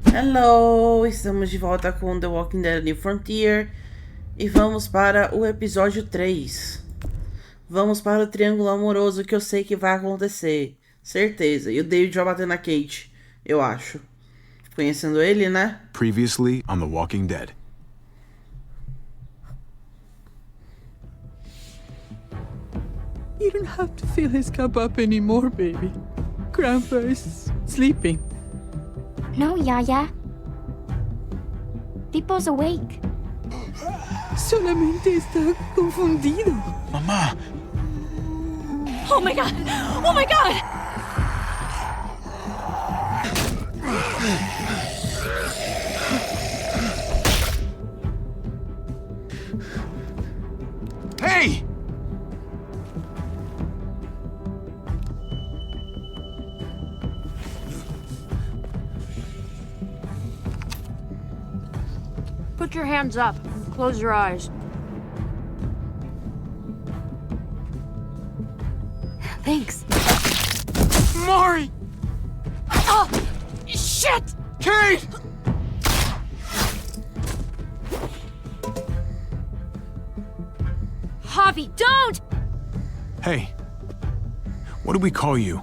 Hello! Estamos de volta com The Walking Dead New Frontier e vamos para o episódio 3. Vamos para o triângulo amoroso que eu sei que vai acontecer. Certeza. E o David vai bater na Kate, eu acho. Conhecendo ele, né? Previously on The Walking Dead. You don't have to fill his cup up anymore, baby. Grandpa is sleeping. No, Yaya. Pipo's awake. Solamente está confundido. Mama! Oh my god! Oh my god! Hey! Put your hands up. Close your eyes. Thanks. Mari! Oh! Shit! Kate! Javi, don't! Hey. What do we call you?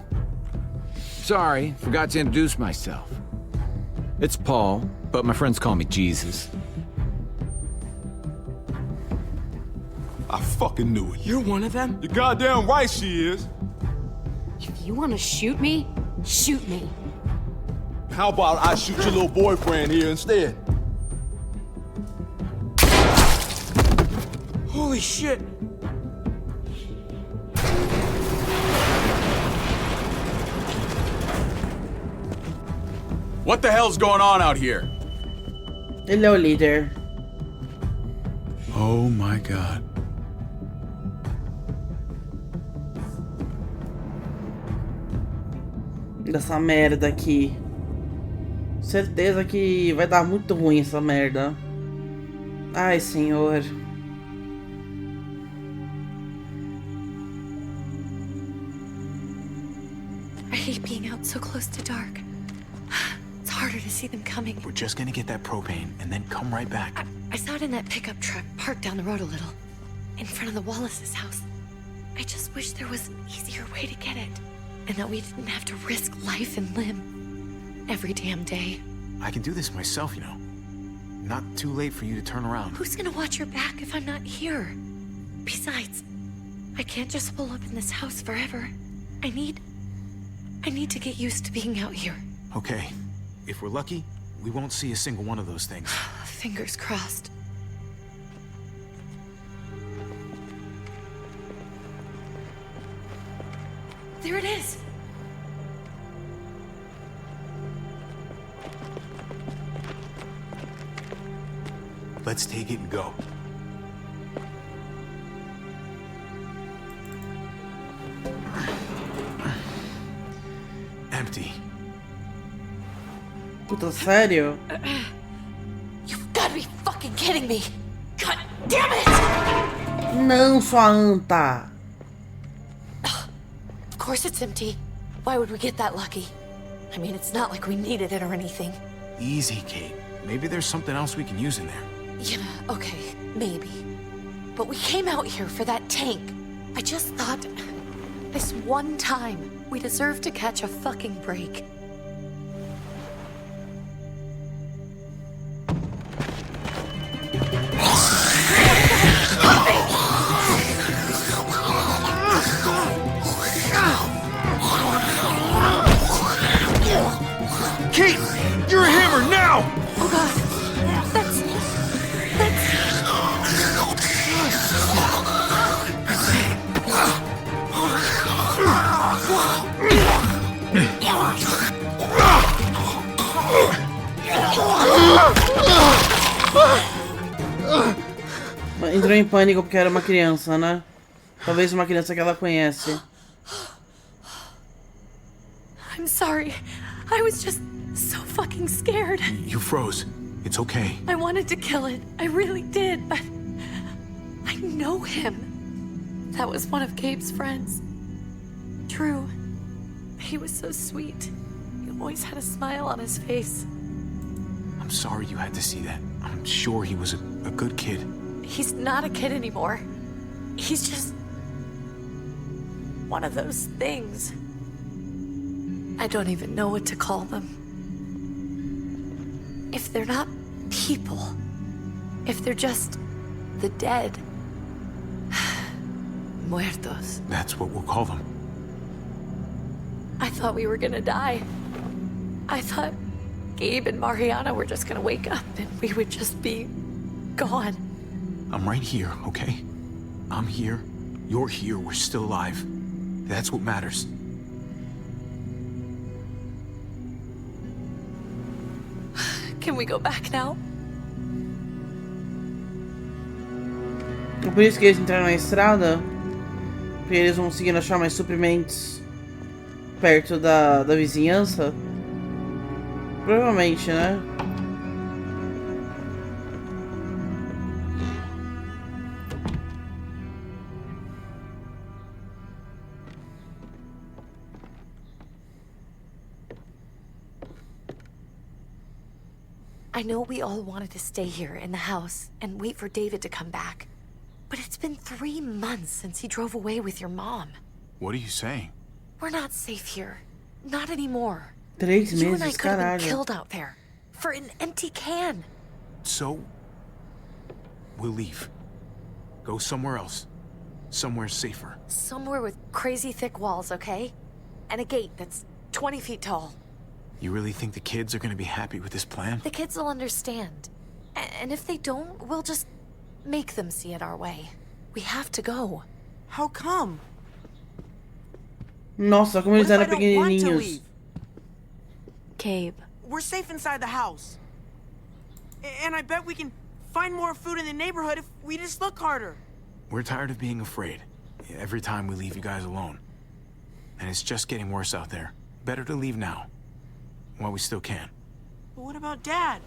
Sorry, forgot to introduce myself. It's Paul, but my friends call me Jesus. I fucking knew it. You're one of them? You're goddamn right she is. If you want to shoot me, shoot me. How about I shoot your little boyfriend here instead? Holy shit! What the hell's going on out here? Ele é o líder. Oh my god. Dessa merda aqui. Certeza que vai dar muito ruim essa merda. Ai, senhor. I hate being out so close to dark. It's harder to see them coming. We're just gonna get that propane and then come right back. I saw it in that pickup truck parked down the road a little, in front of the Wallace's house. I just wish there was an easier way to get it, and that we didn't have to risk life and limb every damn day. I can do this myself, you know. Not too late for you to turn around. Who's gonna watch your back if I'm not here? Besides, I can't just pull up in this house forever. I need to get used to being out here. Okay. If we're lucky, we won't see a single one of those things. Fingers crossed. There it is! Let's take it and go. Empty. Puta, sério? You've gotta be fucking kidding me! God damn it! Não, sua anta. Of course it's empty. Why would we get that lucky? I mean, it's not like we needed it or anything. Easy, Kate. Maybe there's something else we can use in there. Yeah, okay, maybe. But we came out here for that tank. I just thought, this one time, we deserve to catch a fucking break. Kate! You're a hammer now! Oh god, that's... Entrou em pânico porque era uma criança, né? Talvez uma criança que ela conhece. I'm sorry. I was just so fucking scared. You froze. It's okay. I wanted to kill it. I really did, but I know him. That was one of Gabe's friends. Drew. He was so sweet. He always had a smile on his face. I'm sorry you had to see that. I'm sure he was a good kid. He's not a kid anymore. He's just one of those things. I don't even know what to call them. If they're not people, if they're just the dead, muertos. That's what we'll call them. I thought we were gonna die. I thought Gabe and Mariana were just gonna wake up and we would just be gone. I'm right here, okay? I'm here. You're here. We're still alive. That's what matters. Can we go back now? É por isso que eles entraram na estrada? Porque eles vão conseguindo achar mais suprimentos perto da vizinhança? Provavelmente, né? I know we all wanted to stay here in the house and wait for David to come back. But it's been 3 months since he drove away with your mom. What are you saying? We're not safe here. Not anymore. 3 You and I meses, could have been caralho. killed out there. For an empty can. So, we'll leave. Go somewhere else. Somewhere safer. Somewhere with crazy thick walls, okay? And a gate that's 20 feet tall. You really think the kids are gonna be happy with this plan? The kids will understand. And if they don't, we'll just make them see it our way. We have to go. How come? Nossa, como eles What if eram I don't want to pequenininhos. leave? Gabe. We're safe inside the house. And I bet we can find more food in the neighborhood if we just look harder. We're tired of being afraid. Every time we leave you guys alone. And it's just getting worse out there. Better to leave now. While we still can. But what about Dad?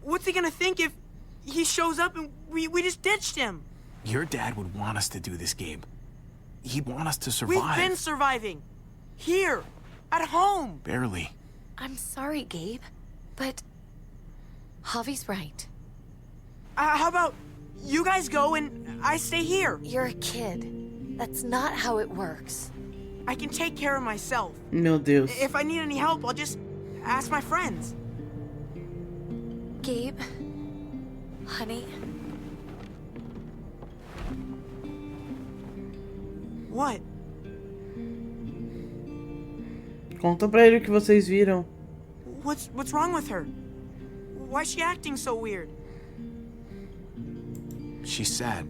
What's he gonna think if he shows up and we just ditched him? Your dad would want us to do this, Gabe. He'd want us to survive. We've been surviving. Here. At home. Barely. I'm sorry, Gabe. But Javi's right. How about you guys go and I stay here? You're a kid. That's not how it works. I can take care of myself. Meu Deus. If I need any help, I'll just ask my friends. Gabe, honey, What? Conta pra ele o que vocês viram. What's wrong with her? Why is she acting so weird? She's sad.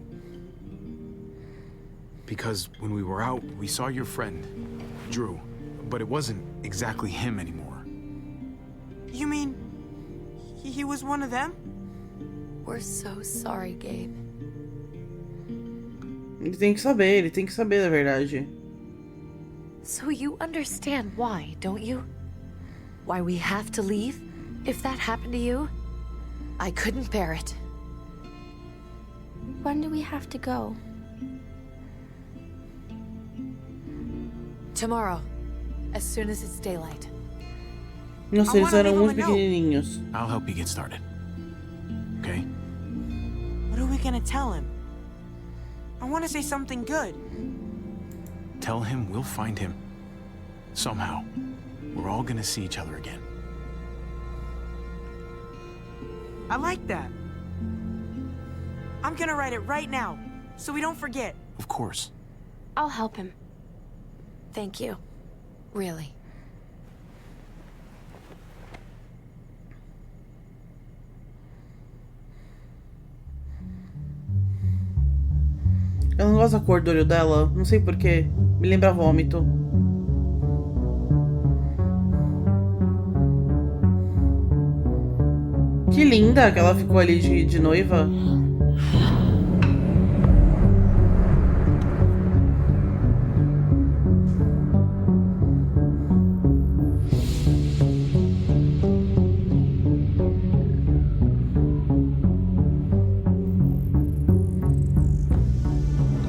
Because when we were out, we saw your friend, Drew. But it wasn't exactly him anymore. You mean he was one of them? we're so sorry, Gabe. Ele tem que saber da verdade. So you understand why, don't you? Why we have to leave? If that happened to you, I couldn't bear it. When do we have to go? Tomorrow, as soon as it's daylight. Nossa, I eles wanna eram leave muito him a note. pequenininhos. I'll help you get started. Okay? What are we gonna tell him? I want to say something good. Tell him we'll find him. Somehow. We're all gonna see each other again. I like that. I'm gonna write it right now, so we don't forget. Of course. I'll help him. Thank you. Really. Eu não gosto da cor do olho dela, não sei porquê. Me lembra vômito. Que linda que ela ficou ali de noiva.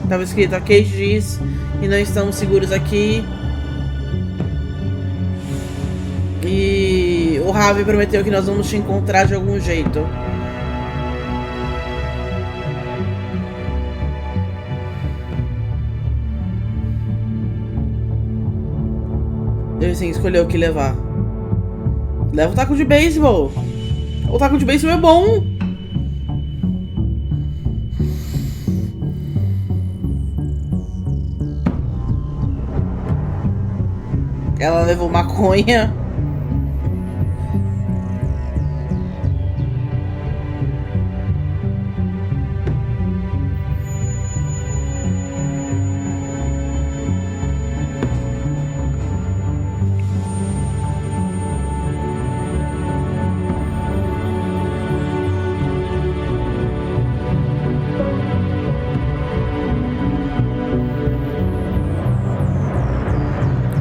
Tava escrito a Kate diz e não estamos seguros aqui. E o Ravi prometeu que nós vamos te encontrar de algum jeito. Ele sim escolheu o que levar. Leva o taco de beisebol. O taco de beisebol é bom. Ela levou maconha.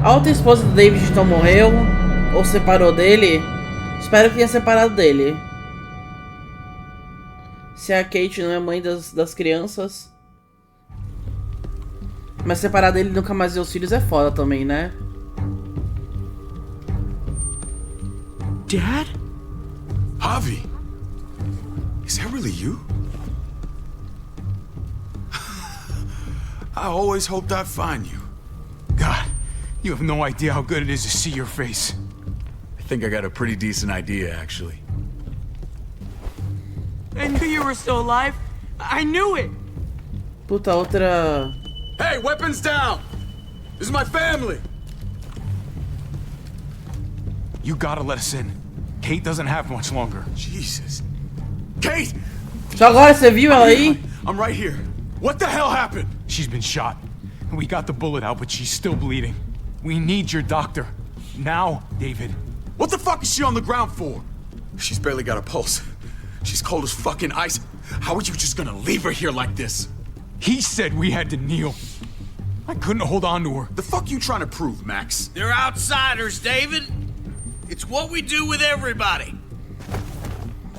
A outra esposa do David então morreu, ou separou dele. Espero que tenha separado dele. Se a Kate não é mãe das crianças. Mas separar dele e nunca mais ver os filhos é foda também, né? Dad? Javi! Is that really you? I always hoped I'd find you. God, you have no idea how good it is to see your face. I think I got a pretty decent idea, actually. I knew you were still alive. I knew it. Puta, outra... Hey, weapons down! This is my family! You gotta let us in. Kate doesn't have much longer. Jesus. Kate! Só agora você viu ela aí? I'm right here. What the hell happened? She's been shot. We got the bullet out, but she's still bleeding. We need your doctor. Now, David. What the fuck is she on the ground for? She's barely got a pulse. She's cold as fucking ice. How are you just gonna leave her here like this? He said we had to kneel. I couldn't hold on to her. The fuck you trying to prove, Max? They're outsiders, David. It's what we do with everybody.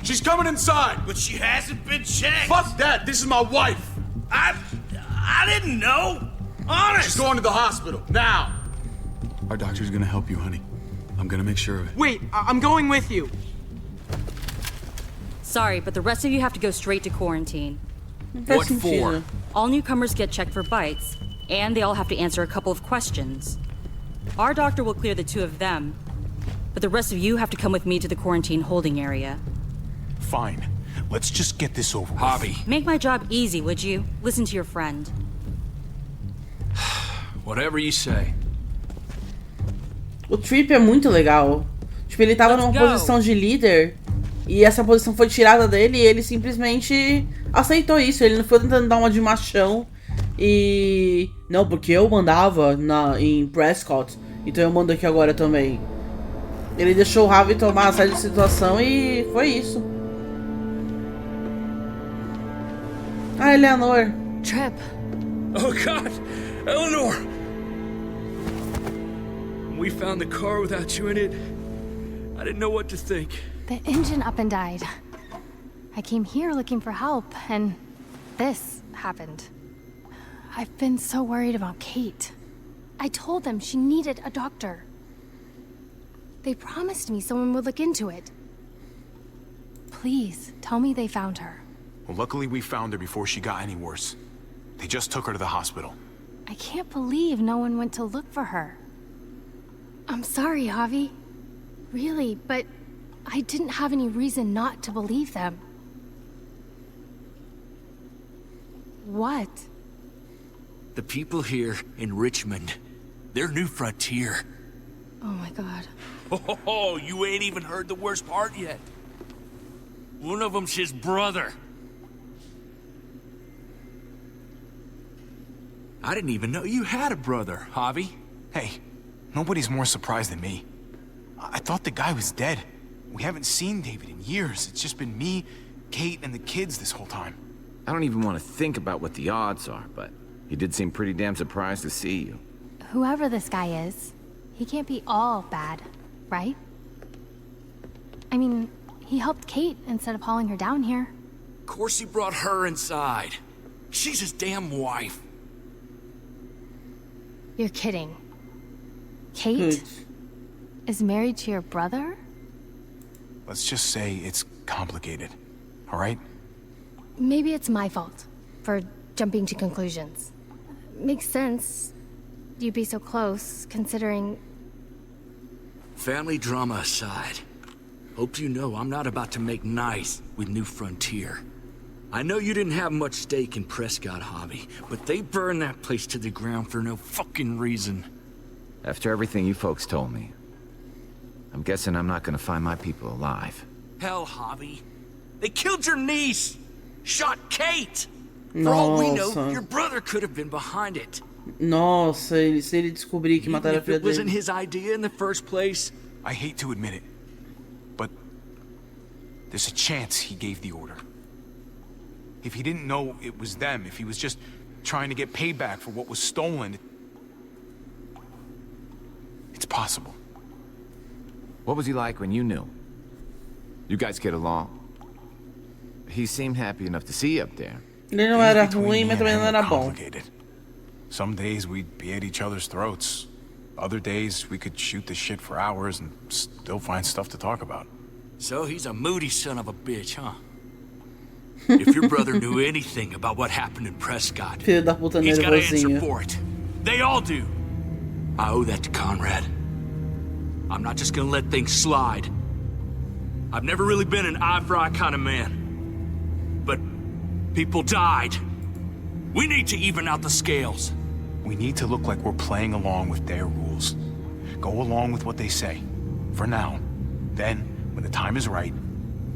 She's coming inside. But she hasn't been checked. Fuck that. This is my wife. I didn't know. Honest. She's going to the hospital now. Our doctor's gonna help you, honey. I'm gonna make sure of it. Wait, I'm going with you. Sorry, but the rest of you have to go straight to quarantine. What for? All newcomers get checked for bites, and they all have to answer a couple of questions. Our doctor will clear the two of them, but the rest of you have to come with me to the quarantine holding area. Fine. Let's just get this over with. Javi. Make my job easy, would you? Listen to your friend. Whatever you say. O Trip é muito legal. Tipo, ele tava numa posição de líder e essa posição foi tirada dele e ele simplesmente aceitou isso. Ele não foi tentando dar uma de machão e... Não, porque eu mandava em Prescott, então eu mando aqui agora também. Ele deixou o Javi tomar a série de situação e foi isso. Ah, Eleanor. Trip. Oh, God. Eleanor. We found the car without you in it. I didn't know what to think. The engine up and died. I came here looking for help, and this happened. I've been so worried about Kate. I told them she needed a doctor. They promised me someone would look into it. Please, tell me they found her. Well, luckily we found her before she got any worse. They just took her to the hospital. I can't believe no one went to look for her. I'm sorry, Javi. Really, but I didn't have any reason not to believe them. What? The people here in Richmond, their new frontier. Oh my God. Oh, you ain't even heard the worst part yet. One of them's his brother. I didn't even know you had a brother, Javi. Hey, nobody's more surprised than me. I thought the guy was dead. We haven't seen David in years. It's just been me, Kate, and the kids this whole time. I don't even want to think about what the odds are, but he did seem pretty damn surprised to see you. Whoever this guy is, he can't be all bad, right? I mean, he helped Kate instead of hauling her down here. Of course he brought her inside. She's his damn wife. You're kidding. Kate? is married to your brother? Let's just say it's complicated, all right? Maybe it's my fault for jumping to conclusions. Makes sense. You'd be so close, considering... Family drama aside, hope you know I'm not about to make nice with New Frontier. I know you didn't have much stake in Prescott, Javi, but they burned that place to the ground for no fucking reason. After everything you folks told me, I'm guessing I'm not gonna find my people alive. Hell, Javi. They killed your niece! Shot Kate! For all we know, your brother could have been behind it. Nossa, se ele descobrir que mataram a filha It wasn't dele. his idea in the first place. I hate to admit it, but there's a chance he gave the order. If he didn't know it was them, if he was just trying to get payback for what was stolen, it's possible. What was he like when you knew? You guys get along? He seemed happy enough to see you up there. Ele não era ruim, mas também não era bom. Some days we'd be at each other's throats. Other days we could shoot the shit for hours and still find stuff to talk about. So he's a moody son of a bitch, huh? If your brother knew anything about what happened in Prescott, Filho da puta he's gotta answer nervosinho. for it. They all do. I owe that to Conrad. I'm not just gonna let things slide. I've never really been an eye-for-eye kind of man. But people died. We need to even out the scales. We need to look like we're playing along with their rules. Go along with what they say. For now. Then, when the time is right,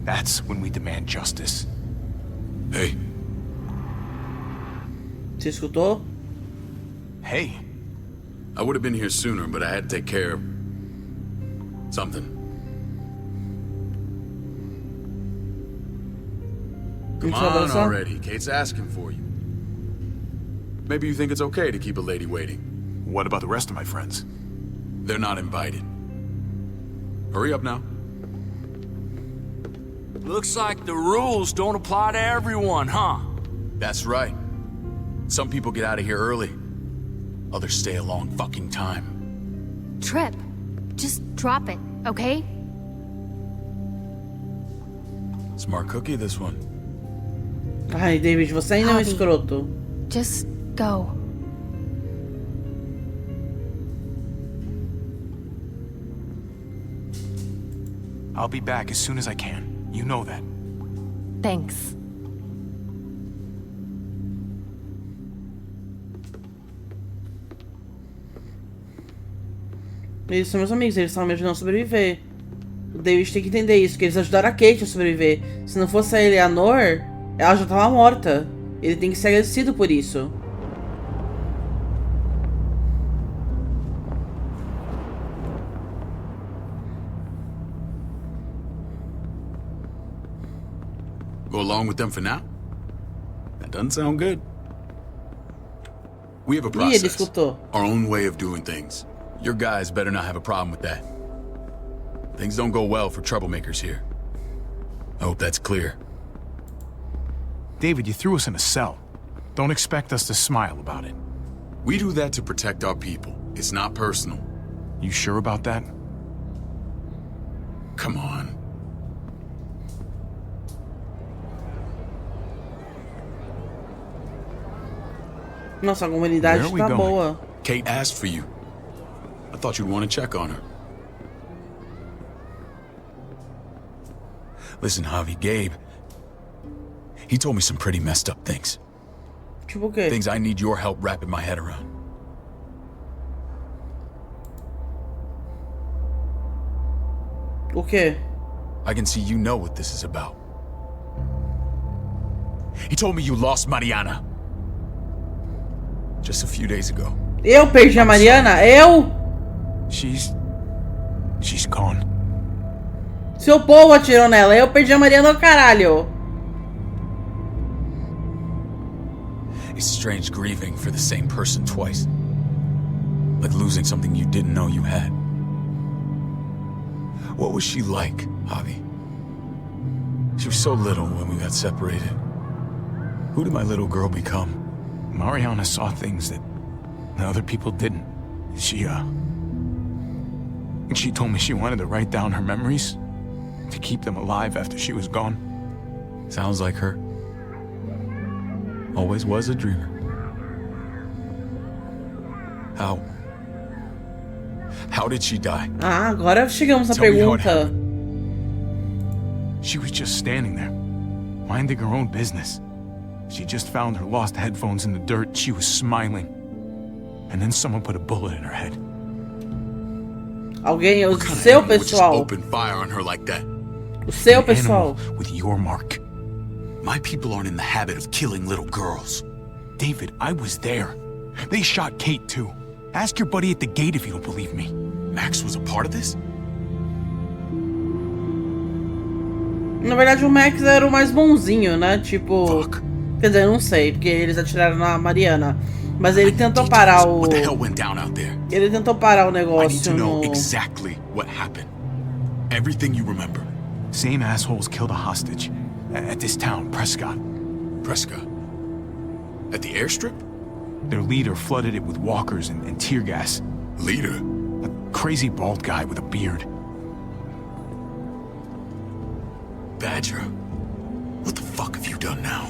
that's when we demand justice. Hey. Você escutou? Hey. I would have been here sooner, but I had to take care of... something. Come on already. Kate's asking for you. Maybe you think it's okay to keep a lady waiting. What about the rest of my friends? They're not invited. Hurry up now. Looks like the rules don't apply to everyone, huh? That's right. Some people get out of here early. Others stay a long fucking time. Trip, just drop it, okay? Smart cookie, this one. Ai, David, você ainda é um Javi. escroto. Just go. I'll be back as soon as I can. You know that. Thanks. Eles são meus amigos, eles estão me ajudando a sobreviver. O David tem que entender isso, que eles ajudaram a Kate a sobreviver. Se não fosse a Eleanor, ela já tava morta. Ele tem que ser agradecido por isso. Go along with them for now? That doesn't sound good. We have a Ih, ele process. escutou. Our own way of doing things. Your guys better not have a problem with that. Things don't go well for troublemakers here. I hope that's clear. David, you threw us in a cell. Don't expect us to smile about it. We do that to protect our people. It's not personal. You sure about that? Come on. Nossa, a comunidade Where are we tá going? boa. Kate asked for you. I thought you'd want to check on her. Listen, Javi, Gabe. He told me some pretty messed up things. Tipo o quê? Things I need your help wrapping my head around. O quê? I can see you know what this is about. He told me you lost Mariana. Just a few days ago. Eu perdi a Mariana? Eu? She's gone. Seu povo atirou nela. Eu perdi a Mariana, caralho. It's strange grieving for the same person twice. Like losing something you didn't know you had. What was she like, Javi? She was so little when we got separated. Who did my little girl become? Mariana saw things that other people didn't. She She told me she wanted to write down her memories to keep them alive after she was gone. Sounds like her. Always was a dreamer. How did she die? Ah, agora chegamos à Tell me how it pergunta. She was just standing there, minding her own business. She just found her lost headphones in the dirt. She was smiling. And then someone put a bullet in her head. Alguém, o What kind of seu animal would just pessoal. open fire on her like that? O seu An pessoal. animal with your mark. My people aren't in the habit of killing little girls. David, I was there. They shot Kate too. Ask your buddy at the gate if you don't believe me. Max was a part of this? Na verdade, o Max era o mais bonzinho, né? Tipo. Quer dizer, eu não sei, porque eles atiraram na Mariana. Mas ele tentou parar o. What the hell went down out there? Ele tentou parar o I need negócio to know no. exactly what happened. Everything you remember. Same assholes killed a hostage. At this town, Prescott. Prescott? At the airstrip? Their leader flooded it with walkers and tear gas. Leader? A crazy bald guy with a beard. Badger? What the fuck have you done now?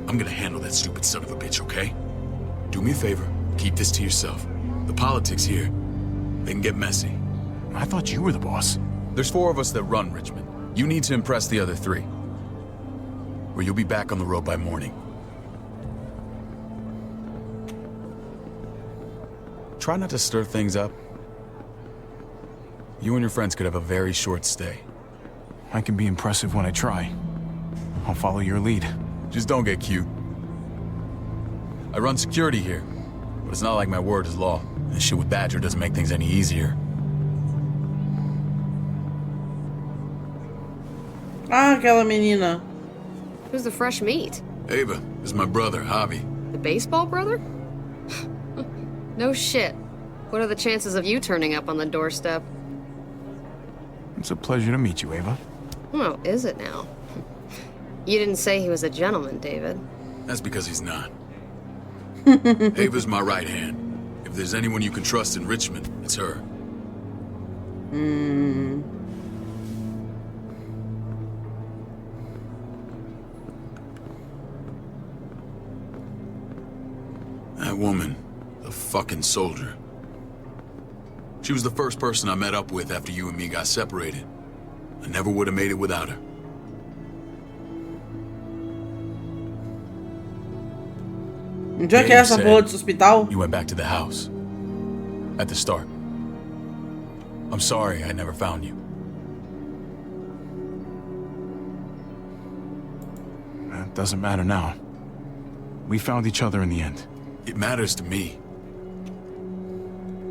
I'm gonna handle that stupid son of a bitch, okay? Do me a favor, keep this to yourself. The politics here, they can get messy. I thought you were the boss. There's 4 of us that run Richmond. You need to impress the other 3. Or you'll be back on the road by morning. Try not to stir things up. You and your friends could have a very short stay. I can be impressive when I try. I'll follow your lead. Just don't get cute. I run security here, but it's not like my word is law. And shit with Badger doesn't make things any easier. Ah, aquela menina. Who's the fresh meat? Ava, this is my brother, Javi. The baseball brother? No shit. What are the chances of you turning up on the doorstep? It's a pleasure to meet you, Ava. Oh, is it now? You didn't say he was a gentleman, David. That's because he's not. Ava's my right hand. If there's anyone you can trust in Richmond, it's her. That woman, the fucking soldier. She was the first person I met up with after you and me got separated. I never would have made it without her. Onde é que é essa porra desse hospital? You went back to the house. At the start. I'm sorry I never found you. That doesn't matter now. We found each other in the end. It matters to me.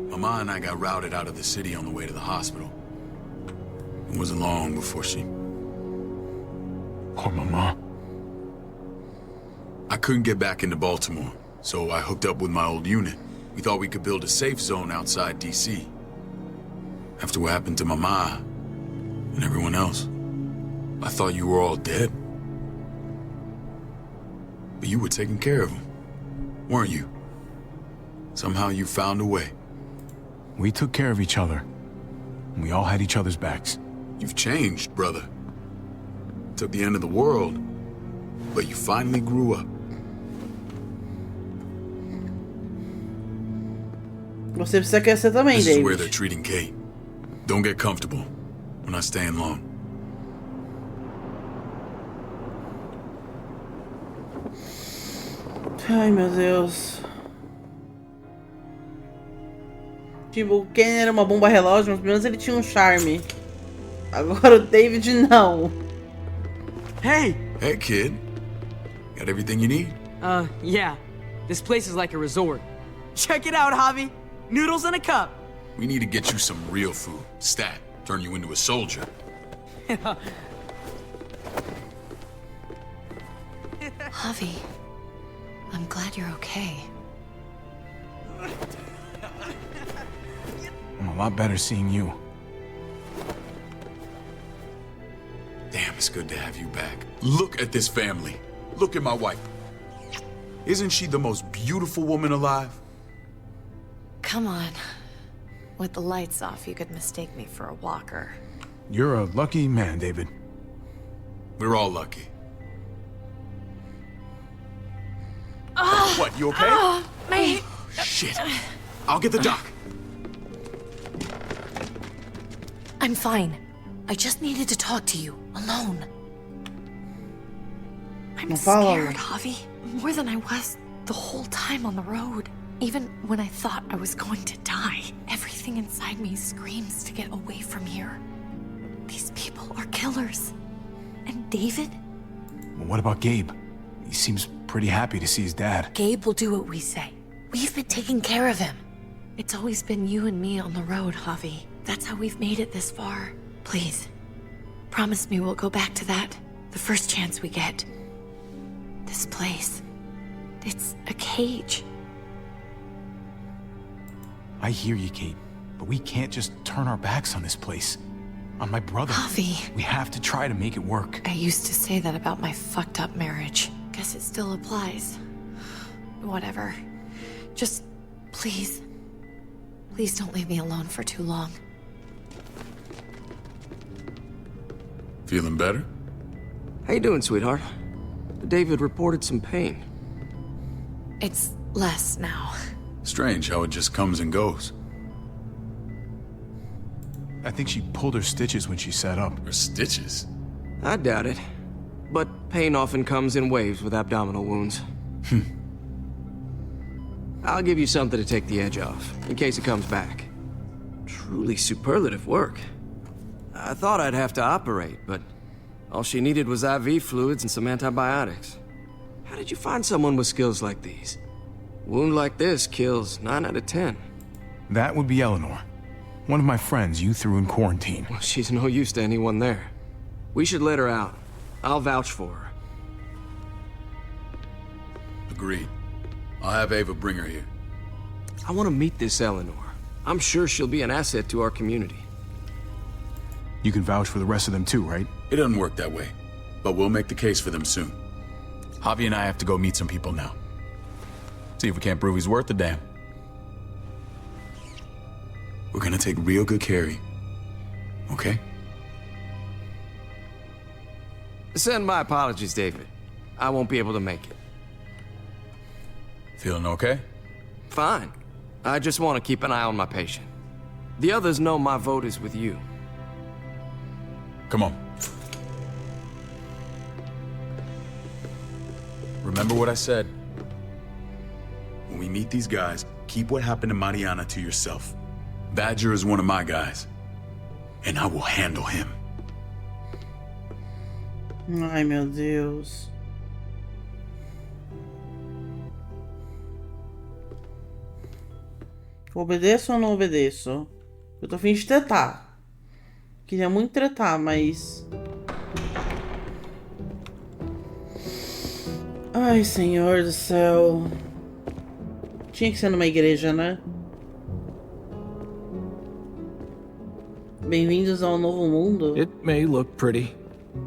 Mama and I got routed out of the city on the way to the hospital. It wasn't long before she... Poor Mama. I couldn't get back into Baltimore, so I hooked up with my old unit. We thought we could build a safe zone outside D.C. After what happened to Mama and everyone else, I thought you were all dead. But you were taking care of them, weren't you? Somehow you found a way. We took care of each other. And we all had each other's backs. You've changed, brother. Took the end of the world, but you finally grew up. Você precisa crescer também, This is where they're David. treating Kate. Don't get comfortable. We're not staying long. Ai, meu Deus. Tipo, o Ken era uma bomba relógio, mas pelo menos ele tinha um charme. Agora o David não. Hey! Hey, kid. Got everything you need? Yeah. This place is like a resort. Check it out, Javi. Noodles in a cup. We need to get you some real food. Stat. Turn you into a soldier. Javi, I'm glad you're okay. I'm a lot better seeing you. Damn, it's good to have you back. Look at this family. Look at my wife. Isn't she the most beautiful woman alive? Come on. With the lights off, you could mistake me for a walker. You're a lucky man, David. We're all lucky. What, you okay? My... Shit. I'll get the doc. I'm fine. I just needed to talk to you, alone. I'm scared, Javi. More than I was the whole time on the road. Even when I thought I was going to die, everything inside me screams to get away from here. These people are killers. And David? Well, what about Gabe? He seems pretty happy to see his dad. Gabe will do what we say. We've been taking care of him. It's always been you and me on the road, Javi. That's how we've made it this far. Please, promise me we'll go back to that the first chance we get. This place, it's a cage. I hear you, Kate, but we can't just turn our backs on this place. On my brother. Javi. We have to try to make it work. I used to say that about my fucked up marriage. Guess it still applies. Whatever. Just, please. Please don't leave me alone for too long. Feeling better? How you doing, sweetheart? David reported some pain. It's less now. Strange how it just comes and goes. I think she pulled her stitches when she sat up. Her stitches? I doubt it. But pain often comes in waves with abdominal wounds. I'll give you something to take the edge off, in case it comes back. Truly superlative work. I thought I'd have to operate, but all she needed was IV fluids and some antibiotics. How did you find someone with skills like these? A wound like this kills 9 out of 10. That would be Eleanor. One of my friends you threw in quarantine. Well, she's no use to anyone there. We should let her out. I'll vouch for her. Agreed. I'll have Ava bring her here. I want to meet this Eleanor. I'm sure she'll be an asset to our community. You can vouch for the rest of them too, right? It doesn't work that way, but we'll make the case for them soon. Javi and I have to go meet some people now. See if we can't prove he's worth the damn. We're gonna take real good care of you. Okay? Send my apologies, David. I won't be able to make it. Feeling okay? Fine. I just want to keep an eye on my patient. The others know my vote is with you. Come on. Remember what I said. When we meet these guys, keep what happened to Mariana to yourself. Badger is one of my guys, and I will handle him. Ai, meu Deus. Obedeço ou não obedeço? Eu tô a fim de tretar. Queria muito tretar, mas... Ai, Senhor do céu. Tinha que ser numa igreja, né? Bem-vindos ao novo mundo. It may look pretty,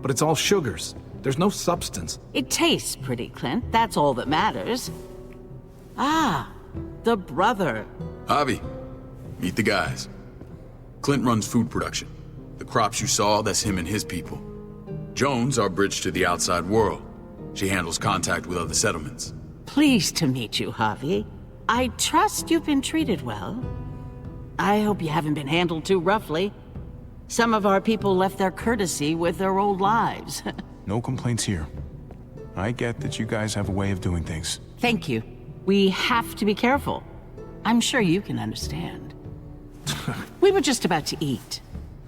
but it's all sugars. There's no substance. It tastes pretty, Clint. That's all that matters. Ah, the brother. Javi, meet the guys. Clint runs food production. The crops you saw, that's him and his people. Jones, our bridge to the outside world. She handles contact with other settlements. Pleased to meet you, Javi. I trust you've been treated well. I hope you haven't been handled too roughly. Some of our people left their courtesy with their old lives. No complaints here. I get that you guys have a way of doing things. Thank you. We have to be careful. I'm sure you can understand. We were just about to eat.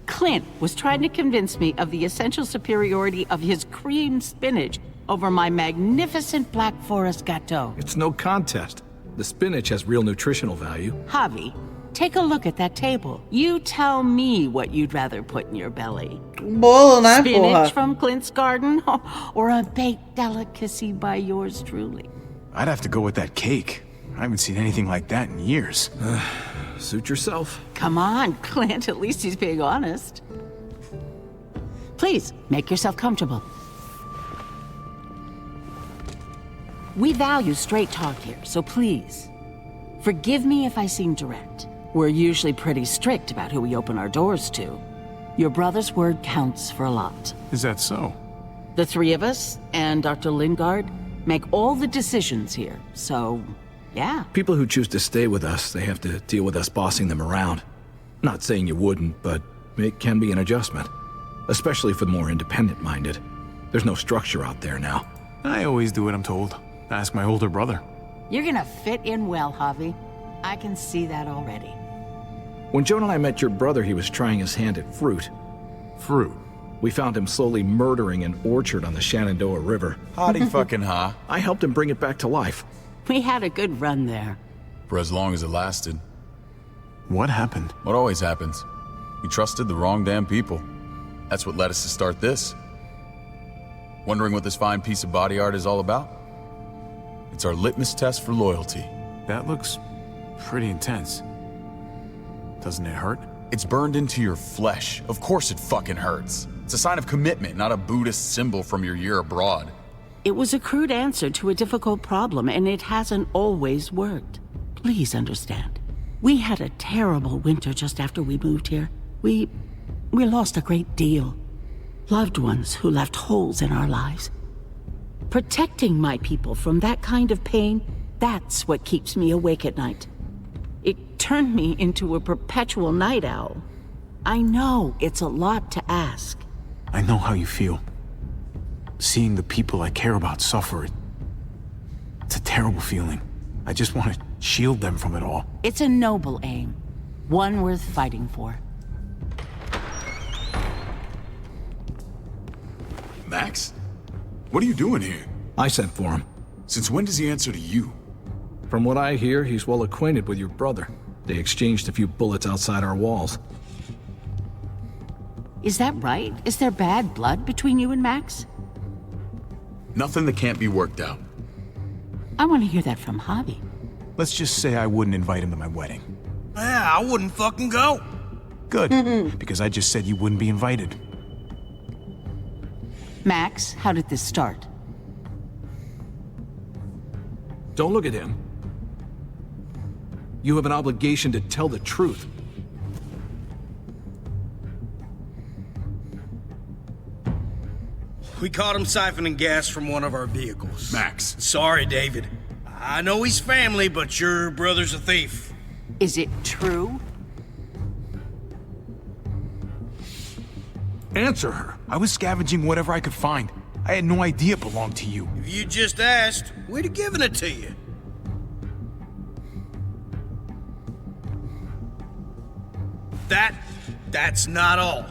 Clint was trying to convince me of the essential superiority of his creamed spinach over my magnificent Black Forest gâteau. It's no contest. The spinach has real nutritional value. Javi, take a look at that table. You tell me what you'd rather put in your belly. Bolo, né, Spinach porra? from Clint's garden, or a baked delicacy by yours truly? I'd have to go with that cake. I haven't seen anything like that in years. Suit yourself. Come on, Clint, at least he's being honest. Please, make yourself comfortable. We value straight talk here, so please, forgive me if I seem direct. We're usually pretty strict about who we open our doors to. Your brother's word counts for a lot. Is that so? The three of us and Dr. Lingard make all the decisions here, so yeah. People who choose to stay with us, they have to deal with us bossing them around. Not saying you wouldn't, but it can be an adjustment. Especially for the more independent-minded. There's no structure out there now. I always do what I'm told. Ask my older brother. You're gonna fit in well, Javi. I can see that already. When Joan and I met your brother, he was trying his hand at fruit. Fruit? We found him slowly murdering an orchard on the Shenandoah River. Howdy fucking ha. I helped him bring it back to life. We had a good run there. For as long as it lasted. What happened? What always happens. We trusted the wrong damn people. That's what led us to start this. Wondering what this fine piece of body art is all about? It's our litmus test for loyalty. That looks pretty intense. Doesn't it hurt? It's burned into your flesh. Of course it fucking hurts. It's a sign of commitment, not a Buddhist symbol from your year abroad. It was a crude answer to a difficult problem, and it hasn't always worked. Please understand. We had a terrible winter just after we moved here. We lost a great deal. Loved ones who left holes in our lives. Protecting my people from that kind of pain, that's what keeps me awake at night. It turned me into a perpetual night owl. I know it's a lot to ask. I know how you feel. Seeing the people I care about suffer, it's a terrible feeling. I just want to shield them from it all. It's a noble aim. One worth fighting for. Max? What are you doing here? I sent for him. Since when does he answer to you? From what I hear, he's well acquainted with your brother. They exchanged a few bullets outside our walls. Is that right? Is there bad blood between you and Max? Nothing that can't be worked out. I want to hear that from Javi. Let's just say I wouldn't invite him to my wedding. Yeah, I wouldn't fucking go. Good, because I just said you wouldn't be invited. Max, how did this start? Don't look at him. You have an obligation to tell the truth. We caught him siphoning gas from one of our vehicles. Max. Sorry, David. I know he's family, but your brother's a thief. Is it true? Answer her. I was scavenging whatever I could find. I had no idea it belonged to you. If you just asked, we'd have given it to you. That's not all.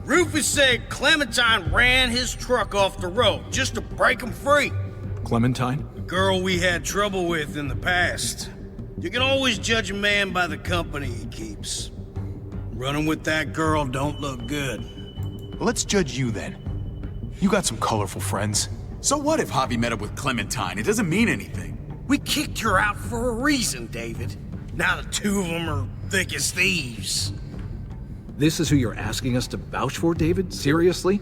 Rufus said Clementine ran his truck off the road just to break him free. Clementine? The girl we had trouble with in the past. You can always judge a man by the company he keeps. Running with that girl don't look good. Let's judge you then. You got some colorful friends. So what if Javi met up with Clementine? It doesn't mean anything. We kicked her out for a reason, David. Now the two of them are thick as thieves. This is who you're asking us to vouch for, David? Seriously?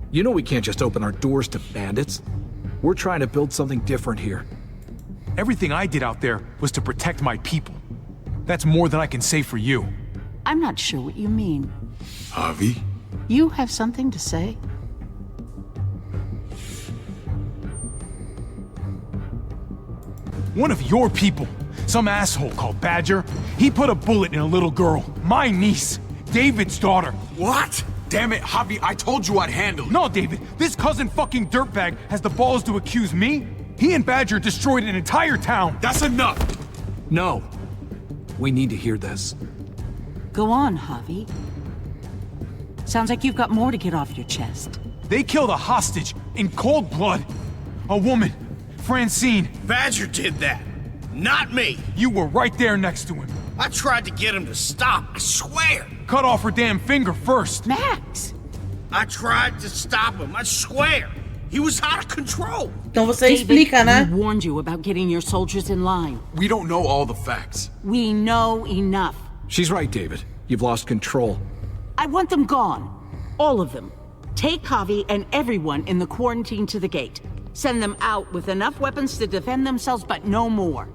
You know we can't just open our doors to bandits. We're trying to build something different here. Everything I did out there was to protect my people. That's more than I can say for you. I'm not sure what you mean. Javi? You have something to say? One of your people, some asshole called Badger, he put a bullet in a little girl, my niece, David's daughter. What? Damn it, Javi, I told you I'd handle it. No, David, this cousin fucking dirtbag has the balls to accuse me? He and Badger destroyed an entire town. That's enough! No. We need to hear this. Go on, Javi. Sounds like you've got more to get off your chest. They killed a hostage in cold blood. A woman, Francine. Badger did that, not me. You were right there next to him. I tried to get him to stop, I swear. Cut off her damn finger first. Max! I tried to stop him, I swear. He was out of control. Então você explica, né? We warned you about getting your soldiers in line. We don't know all the facts. We know enough. She's right, David. You've lost control. I want them gone. All of them. Take Javi and everyone in the quarantine to the gate. Send them out with enough weapons to defend themselves, but no more.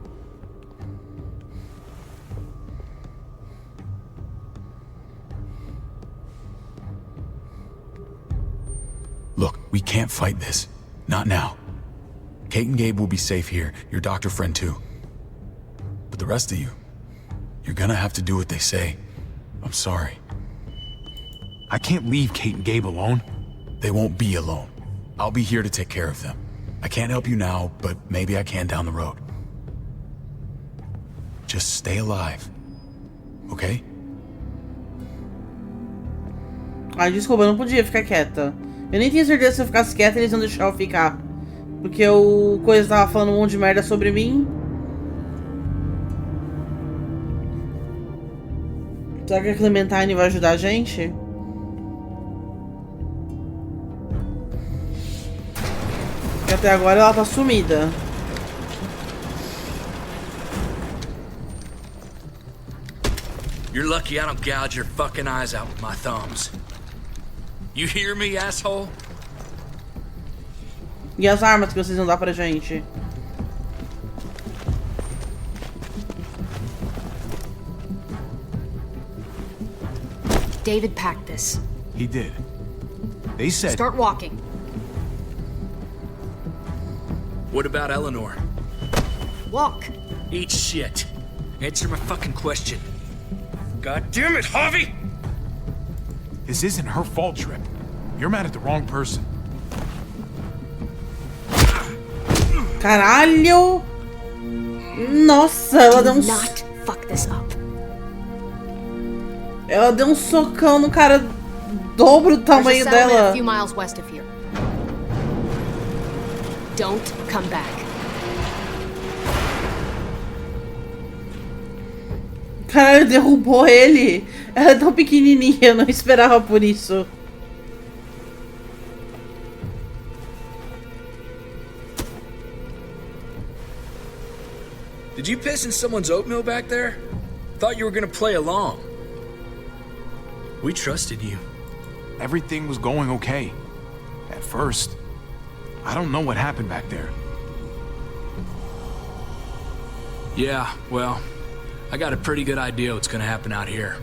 Look, we can't fight this. Not now. Kate and Gabe will be safe here, your doctor friend too. But the rest of you, you're gonna have to do what they say. I'm sorry. I can't leave Kate and Gabe alone. They won't be alone. I'll be here to take care of them. I can't help you now, but maybe I can down the road. Just stay alive. Okay? Ai, desculpa, eu não podia ficar quieta. Eu nem tinha certeza se eu ficasse quieta eles iam deixar eu ficar. Porque o coisa tava falando um monte de merda sobre mim. Será que a Clementine vai ajudar a gente? Porque até agora ela tá sumida. You're lucky I don't gouge your fucking eyes out with my thumbs. You hear me, asshole? E as armas que vocês vão dar pra gente? David packed this. He did. They said... Start walking. What about Eleanor? Walk. Eat shit. Answer my fucking question. God damn it, Harvey! This isn't her fault, Trip. You're mad at the wrong person. Caralho! Nossa, ela deu um... Do not fuck this up. Ela deu um socão no cara dobro o tamanho There's a settlement dela. a few miles west of here. Don't come back. Caralho, derrubou ele. Ela é tão pequenininha, eu não esperava por isso. Did you piss in someone's oatmeal back there? Thought you were gonna play along. We trusted you. Everything was going okay. At first. I don't know what happened back there. Yeah, well, I got a pretty good idea what's gonna happen out here.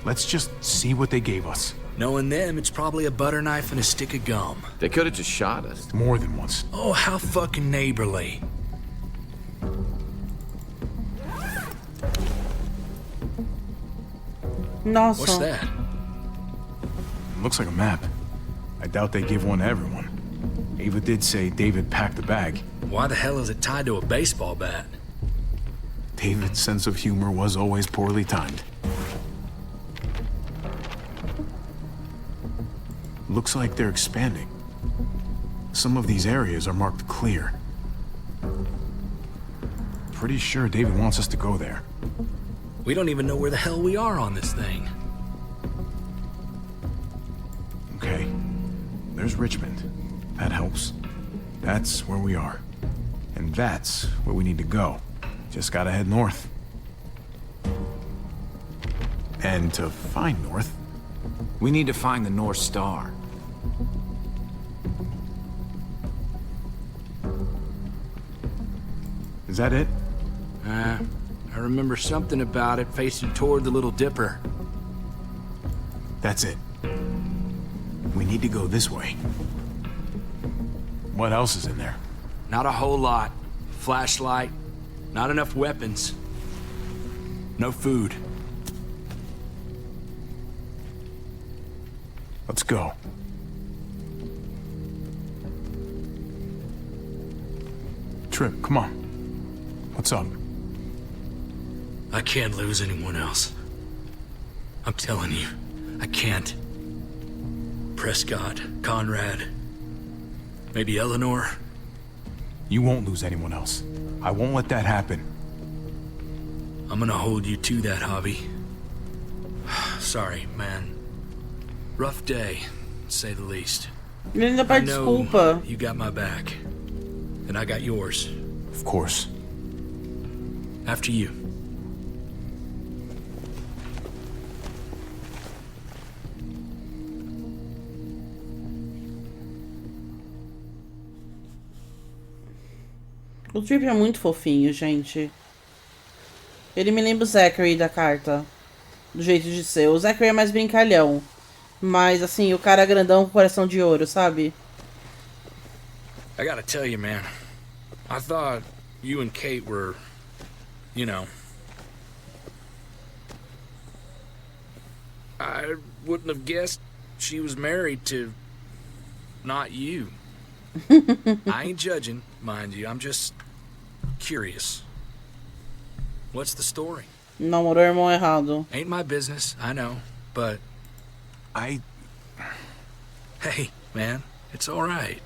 Let's just see what they gave us. Knowing them, it's probably a butter knife and a stick of gum. They could have just shot us. More than once. Oh, how fucking neighborly. Nossa. What's that? Looks like a map. I doubt they give one to everyone. Ava did say David packed the bag. Why the hell is it tied to a baseball bat? David's sense of humor was always poorly timed. Looks like they're expanding. Some of these areas are marked clear. Pretty sure David wants us to go there. We don't even know where the hell we are on this thing. Okay. There's Richmond. That helps. That's where we are. And that's where we need to go. Just gotta head north. And to find north... We need to find the North Star. Is that it? I remember something about it facing toward the Little Dipper. That's it. We need to go this way. What else is in there? Not a whole lot. Flashlight, not enough weapons. No food. Let's go. Trip, come on. What's up? I can't lose anyone else. I'm telling you, I can't. Prescott, Conrad, maybe Eleanor. You won't lose anyone else. I won't let that happen. I'm gonna hold you to that, Javi. Sorry, man. Rough day, to say the least. Ele ainda pede desculpa. You got my back. And I got yours. Of course. After you. O Trip é muito fofinho, gente. Ele me lembra o Zachary da carta. Do jeito de ser. O Zachary é mais brincalhão. Mas, assim, o cara grandão com coração de ouro, sabe? I gotta tell you, man. I thought you and Kate were, you know... I wouldn't have guessed she was married to... not you. I ain't judging, mind you. I'm just curious. What's the story? Namorou o irmão errado. Ain't my business, I know, but... Hey, man, it's all right.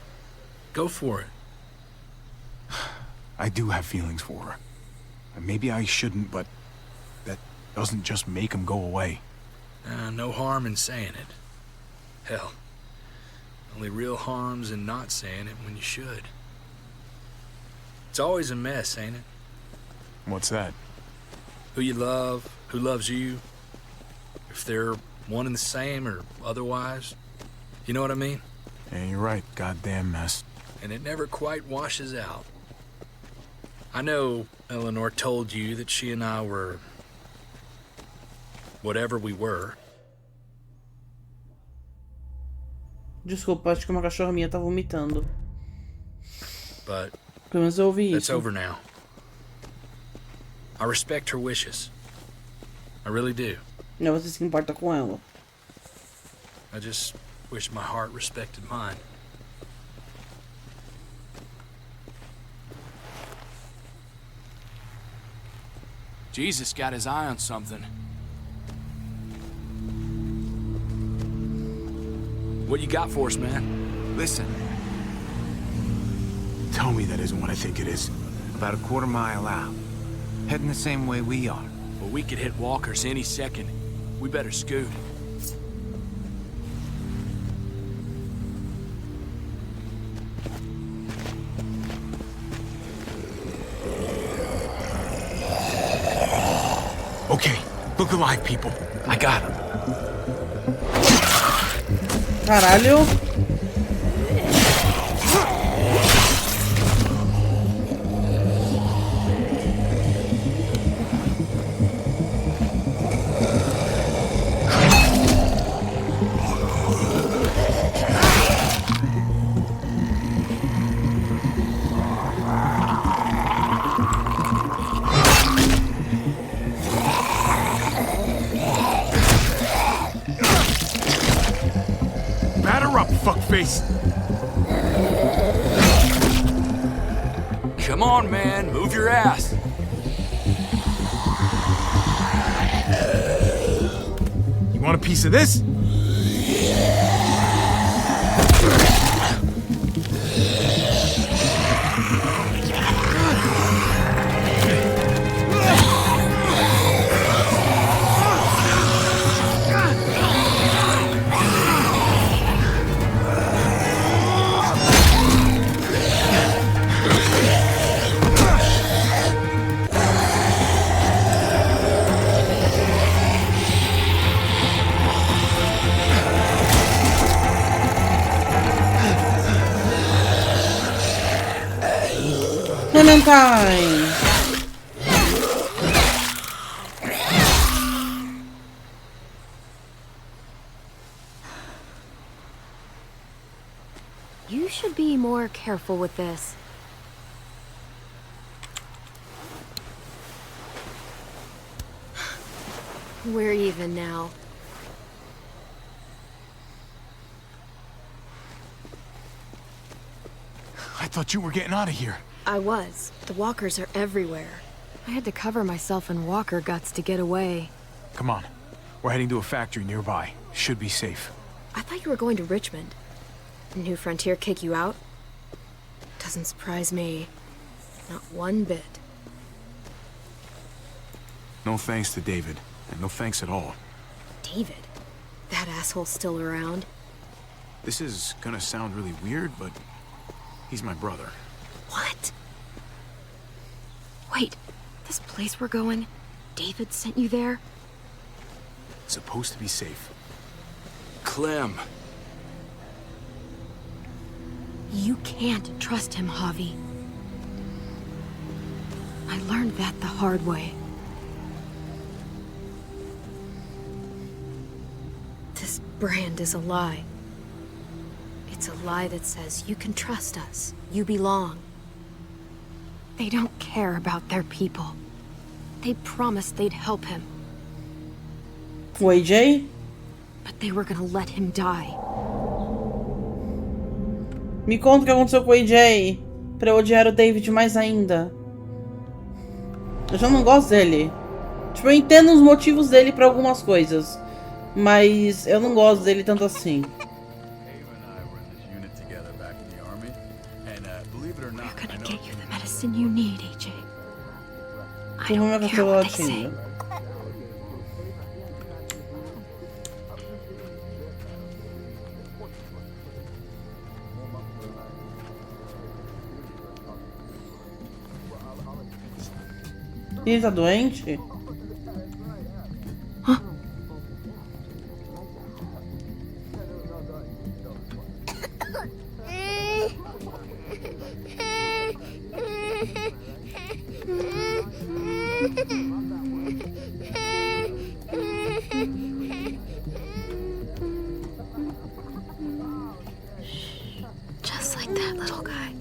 Go for it. I do have feelings for her. Maybe I shouldn't, but that doesn't just make them go away. No harm in saying it. Hell, only real harm's in not saying it when you should. It's always a mess, ain't it? What's that? Who you love, who loves you, if they're one and the same or otherwise. You know what I mean? Yeah, you're right. Goddamn mess. And it never quite washes out. I know Eleanor told you that she and I were... whatever we were. Desculpa, acho que uma cachorra minha tá vomitando. But Pelo menos eu ouvi that's isso. over now. I respect her wishes. I really do. Não, você se importa com ela. I just wish my heart respected mine. Jesus got his eye on something. What you got for us, man? Listen, Tell me that isn't what I think it is. about a quarter mile out. Heading the same way we are. Well, we could hit walkers any second. We better scoot. Okay, look alive, people. I got him. Caralho. Batter up, fuckface. Come on, man. Move your ass. You want a piece of this? Clementine. You should be more careful with this. We're even now. I thought you were getting out of here. I was. The walkers are everywhere. I had to cover myself in walker guts to get away. Come on. We're heading to a factory nearby. Should be safe. I thought you were going to Richmond. New Frontier kick you out? Doesn't surprise me. Not one bit. No thanks to David. And no thanks at all. David? That asshole's still around? This is gonna sound really weird, but he's my brother. What? Wait, this place we're going, David sent you there? It's supposed to be safe. Clem. You can't trust him, Javi. I learned that the hard way. This This brand is a lie. It's a lie that says you can trust us, you belong. They don't care about their people. They promised they'd help him. O AJ? But they were gonna let him die. Me conta o que aconteceu com o AJ. Pra eu odiar o David mais ainda. Eu já não gosto dele. Tipo, eu entendo os motivos dele pra algumas coisas. Mas eu não gosto dele tanto assim. We're gonna get you the medicine you need, AJ. I Como meu don't care cachorro what they say. latindo. Ele tá doente? Just like that little guy.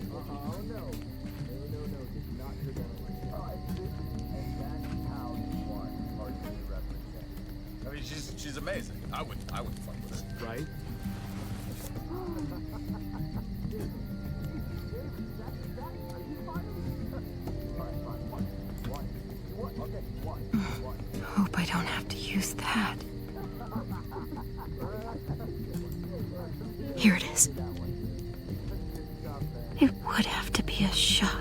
I mean, she's amazing. I would fuck with her. Right? Hope I don't have to use that. Here it is. It would have to be a shot.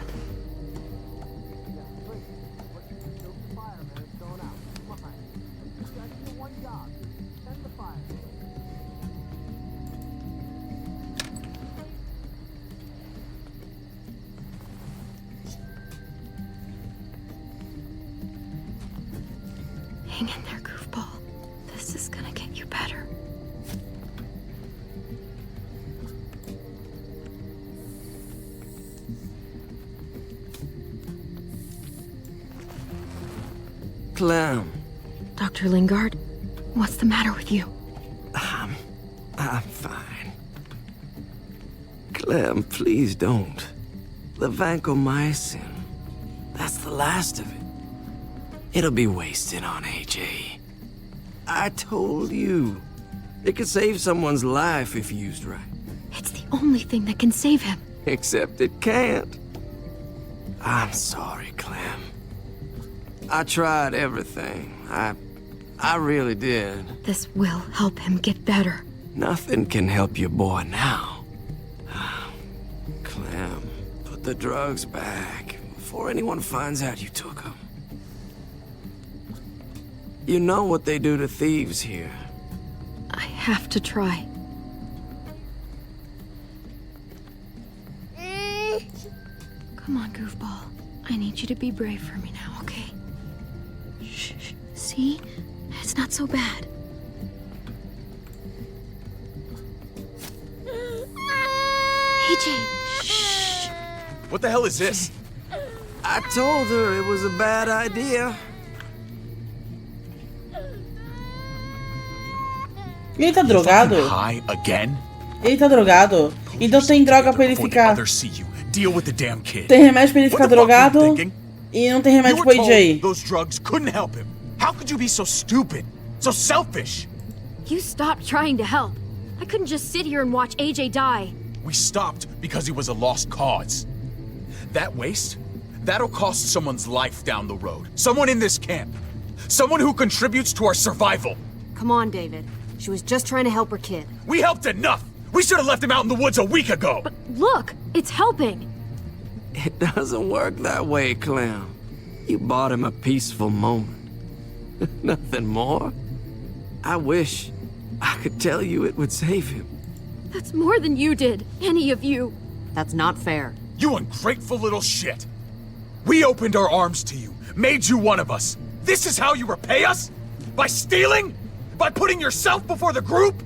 Hang in there, goofball. This is gonna get you better. Clem. Dr. Lingard, what's the matter with you? I'm fine. Clem, please don't. The vancomycin. That's the last of it. It'll be wasted on AJ. I told you. It could save someone's life if used right. It's the only thing that can save him. Except it can't. I'm sorry, Clem. I tried everything. I really did. This will help him get better. Nothing can help your boy now. Clem, put the drugs back before anyone finds out you took them. You know what they do to thieves here. I have to try. Come on, goofball. I need you to be brave for me now, okay? Shh. See? It's not so bad. AJ, shh. What the hell is this? I told her it was a bad idea. Ele tá drogado? High again? Ele tá drogado? Então tem droga pra ele ficar. Others see you. Deal with the damn kid. Tem remédio pra ele ficar drogado e não tem remédio pro AJ. Those drugs couldn't help him. How could you be so stupid? So selfish? You stopped trying to help. I couldn't just sit here and watch AJ die. We stopped because he was a lost cause. That waste? That'll cost someone's life down the road. Someone in this camp. Someone who contributes to our survival. Come on, David. She was just trying to help her kid. We helped enough! We should have left him out in the woods a week ago! But look, it's helping. It doesn't work that way, Clem. You bought him a peaceful moment. Nothing more. I wish I could tell you it would save him. That's more than you did, any of you. That's not fair. You ungrateful little shit! We opened our arms to you, made you one of us. This is how you repay us? By stealing? By putting yourself before the group?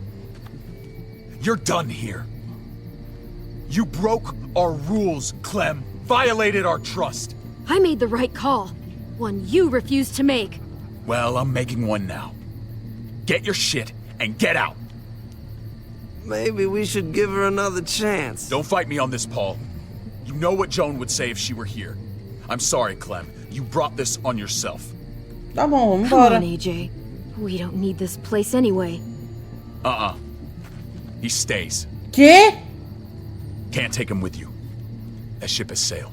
You're done here. You broke our rules, Clem. Violated our trust. I made the right call. One you refused to make. Well, I'm making one now. Get your shit and get out. Maybe we should give her another chance. Don't fight me on this, Paul. You know what Joan would say if she were here. I'm sorry, Clem. You brought this on yourself. Tá bom, vamos Come embora. on, AJ. We don't need this place anyway. He stays. Quê? Can't take him with you. That ship has sailed.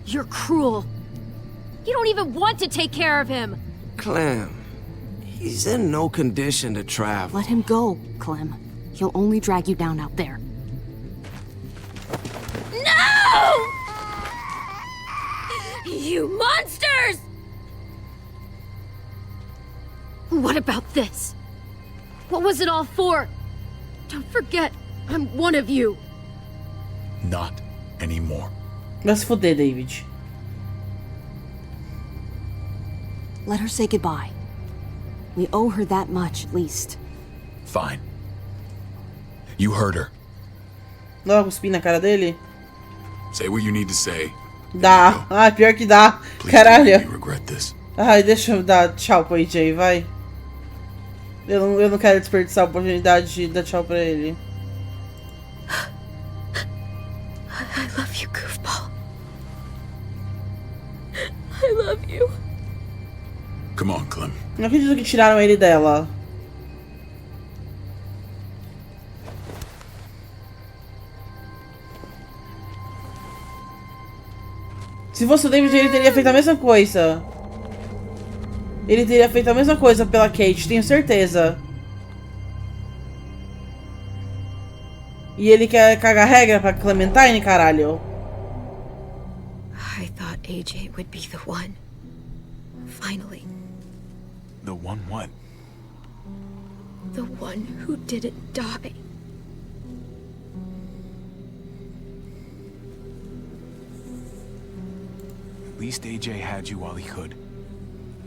You're cruel. You don't even want to take care of him. Clem, he's in no condition to travel. Let him go, Clem. He'll only drag you down out there. No! You monsters! What about this? What was it all for? Don't forget, I'm one of you. Not anymore. Vai se fuder, David. Let her say goodbye. We owe her that much, at least. Fine. You heard her. Dá uma cuspir na cara dele? Say what you need to say. Dá. Ah, pior que dá. Please don't make me Caralho. regret this. Ai, deixa eu dar tchau pro AJ, vai. Eu não quero desperdiçar a oportunidade de dar tchau pra ele. I love you, goofball. I love you. Come on, Clem. Não acredito que tiraram ele dela. Se fosse o David, ele teria feito a mesma coisa. Ele teria feito a mesma coisa pela Kate, tenho certeza. E ele quer cagar regra pra Clementine, caralho. I thought AJ would be the one. Finally. The one what? The one who didn't die. At least AJ had you while he could.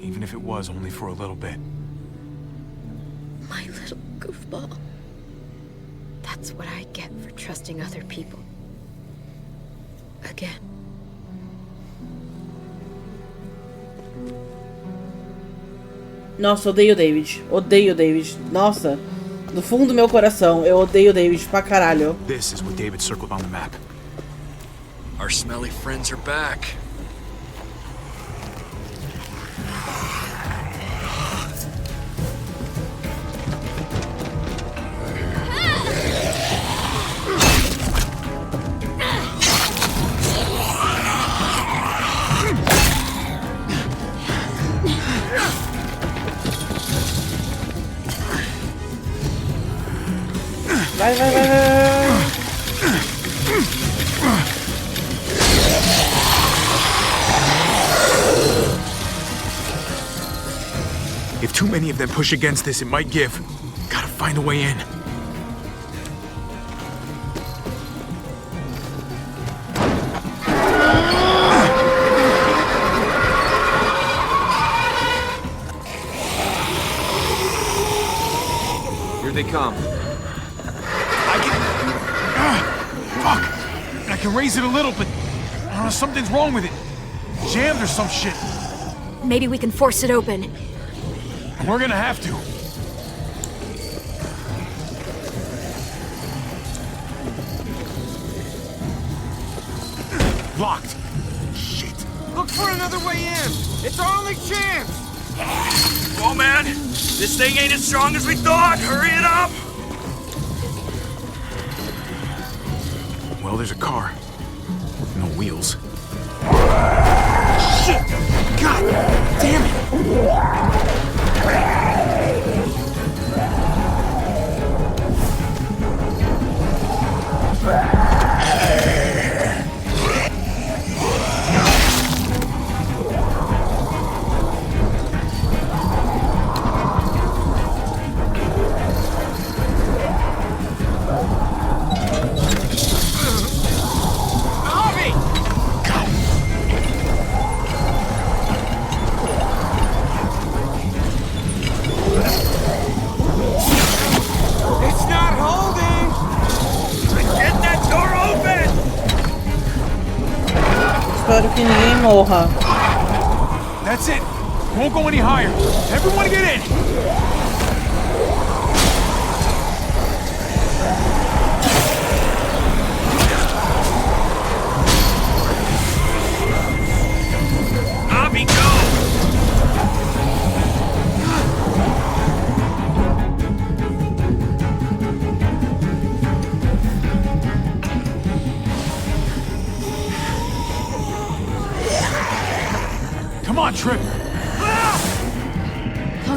Even if it was only for a little bit. My little goofball. That's what I get for trusting other people. Again. Nossa, odeio o David. Odeio o David. Nossa. Do fundo do meu coração, eu odeio o David pra caralho. This is what David circled on the map. Our smelly friends are back. Vai, vai, vai, vai. If too many of them push against this, it might give. Gotta find a way in. Here they come. Fuck! I can raise it a little, but I don't know, something's wrong with it. Jammed or some shit. Maybe we can force it open. We're gonna have to. Locked. Shit. Look for another way in. It's our only chance. Oh man, this thing ain't as strong as we thought. Hurry it up. Well, there's a car. No wheels. Shit! God damn it! It's not holding. Get that door open! Espero que ninguém morra. That's it. Won't go any higher. Everyone get in.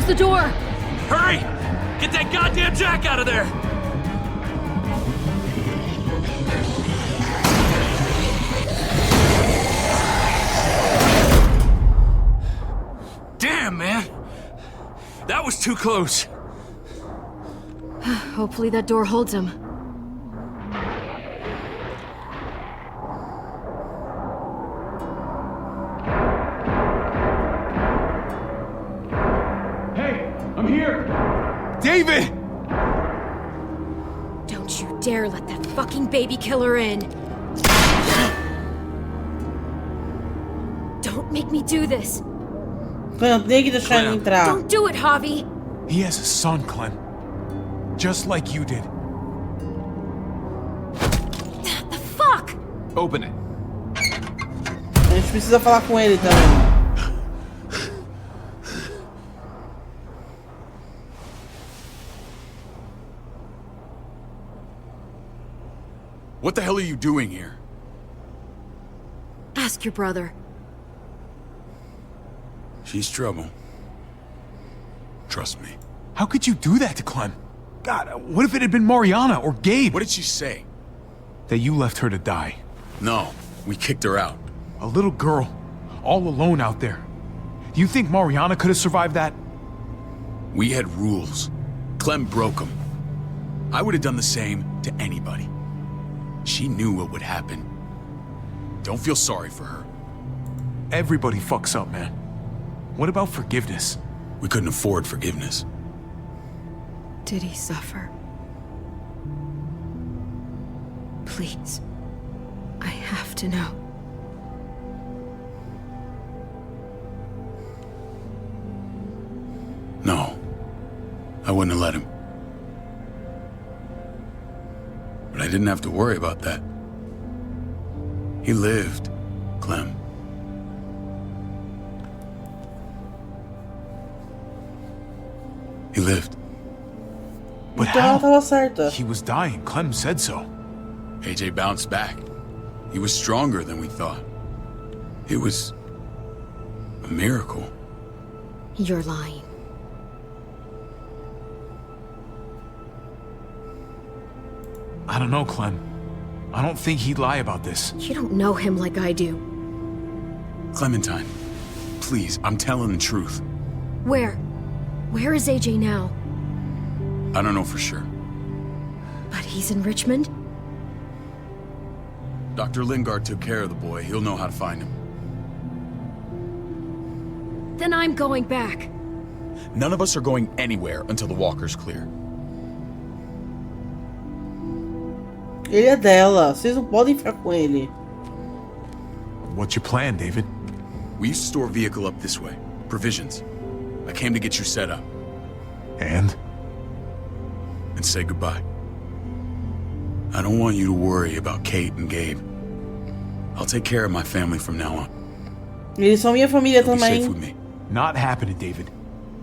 the door! Hurry! Get that goddamn jack out of there! Damn, man! That was too close. Hopefully that door holds him. Hey, I'm here! David! Don't you dare let that fucking baby killer in! Don't make me do this! Clem, tem que deixar ele entrar. Don't do it, Javi! He has a son, Clem. Just like you did. The fuck? Open it. A gente precisa falar com ele também. What the hell are you doing here? Ask your brother. She's trouble. Trust me. How could you do that to Clem? God, what if it had been Mariana or Gabe? What did she say? That you left her to die. No, we kicked her out. A little girl, all alone out there. Do you think Mariana could have survived that? We had rules. Clem broke them. I would have done the same to anybody. She knew what would happen. Don't feel sorry for her. Everybody fucks up, man. What about forgiveness? We couldn't afford forgiveness. Did he suffer? Please. I have to know. No. I wouldn't have let him. But I didn't have to worry about that. He lived, Clem. He lived. But how? He was dying. Clem said so. AJ bounced back. He was stronger than we thought. It was a miracle. You're lying. I don't know, Clem. I don't think he'd lie about this. You don't know him like I do. Clementine, please, I'm telling the truth. Where? Where is AJ now? I don't know for sure. But he's in Richmond? Dr. Lingard took care of the boy. He'll know how to find him. Then I'm going back. None of us are going anywhere until the walker's clear. Ele é dela. Vocês não podem ficar com ele. What's your plan, David? We used to store a vehicle up this way. Provisions. I came to get you set up. And? And say goodbye. I don't want you to worry about Kate and Gabe. I'll take care of my family from now on. Eles são minha família You'll be também. safe with me. Not happening, David.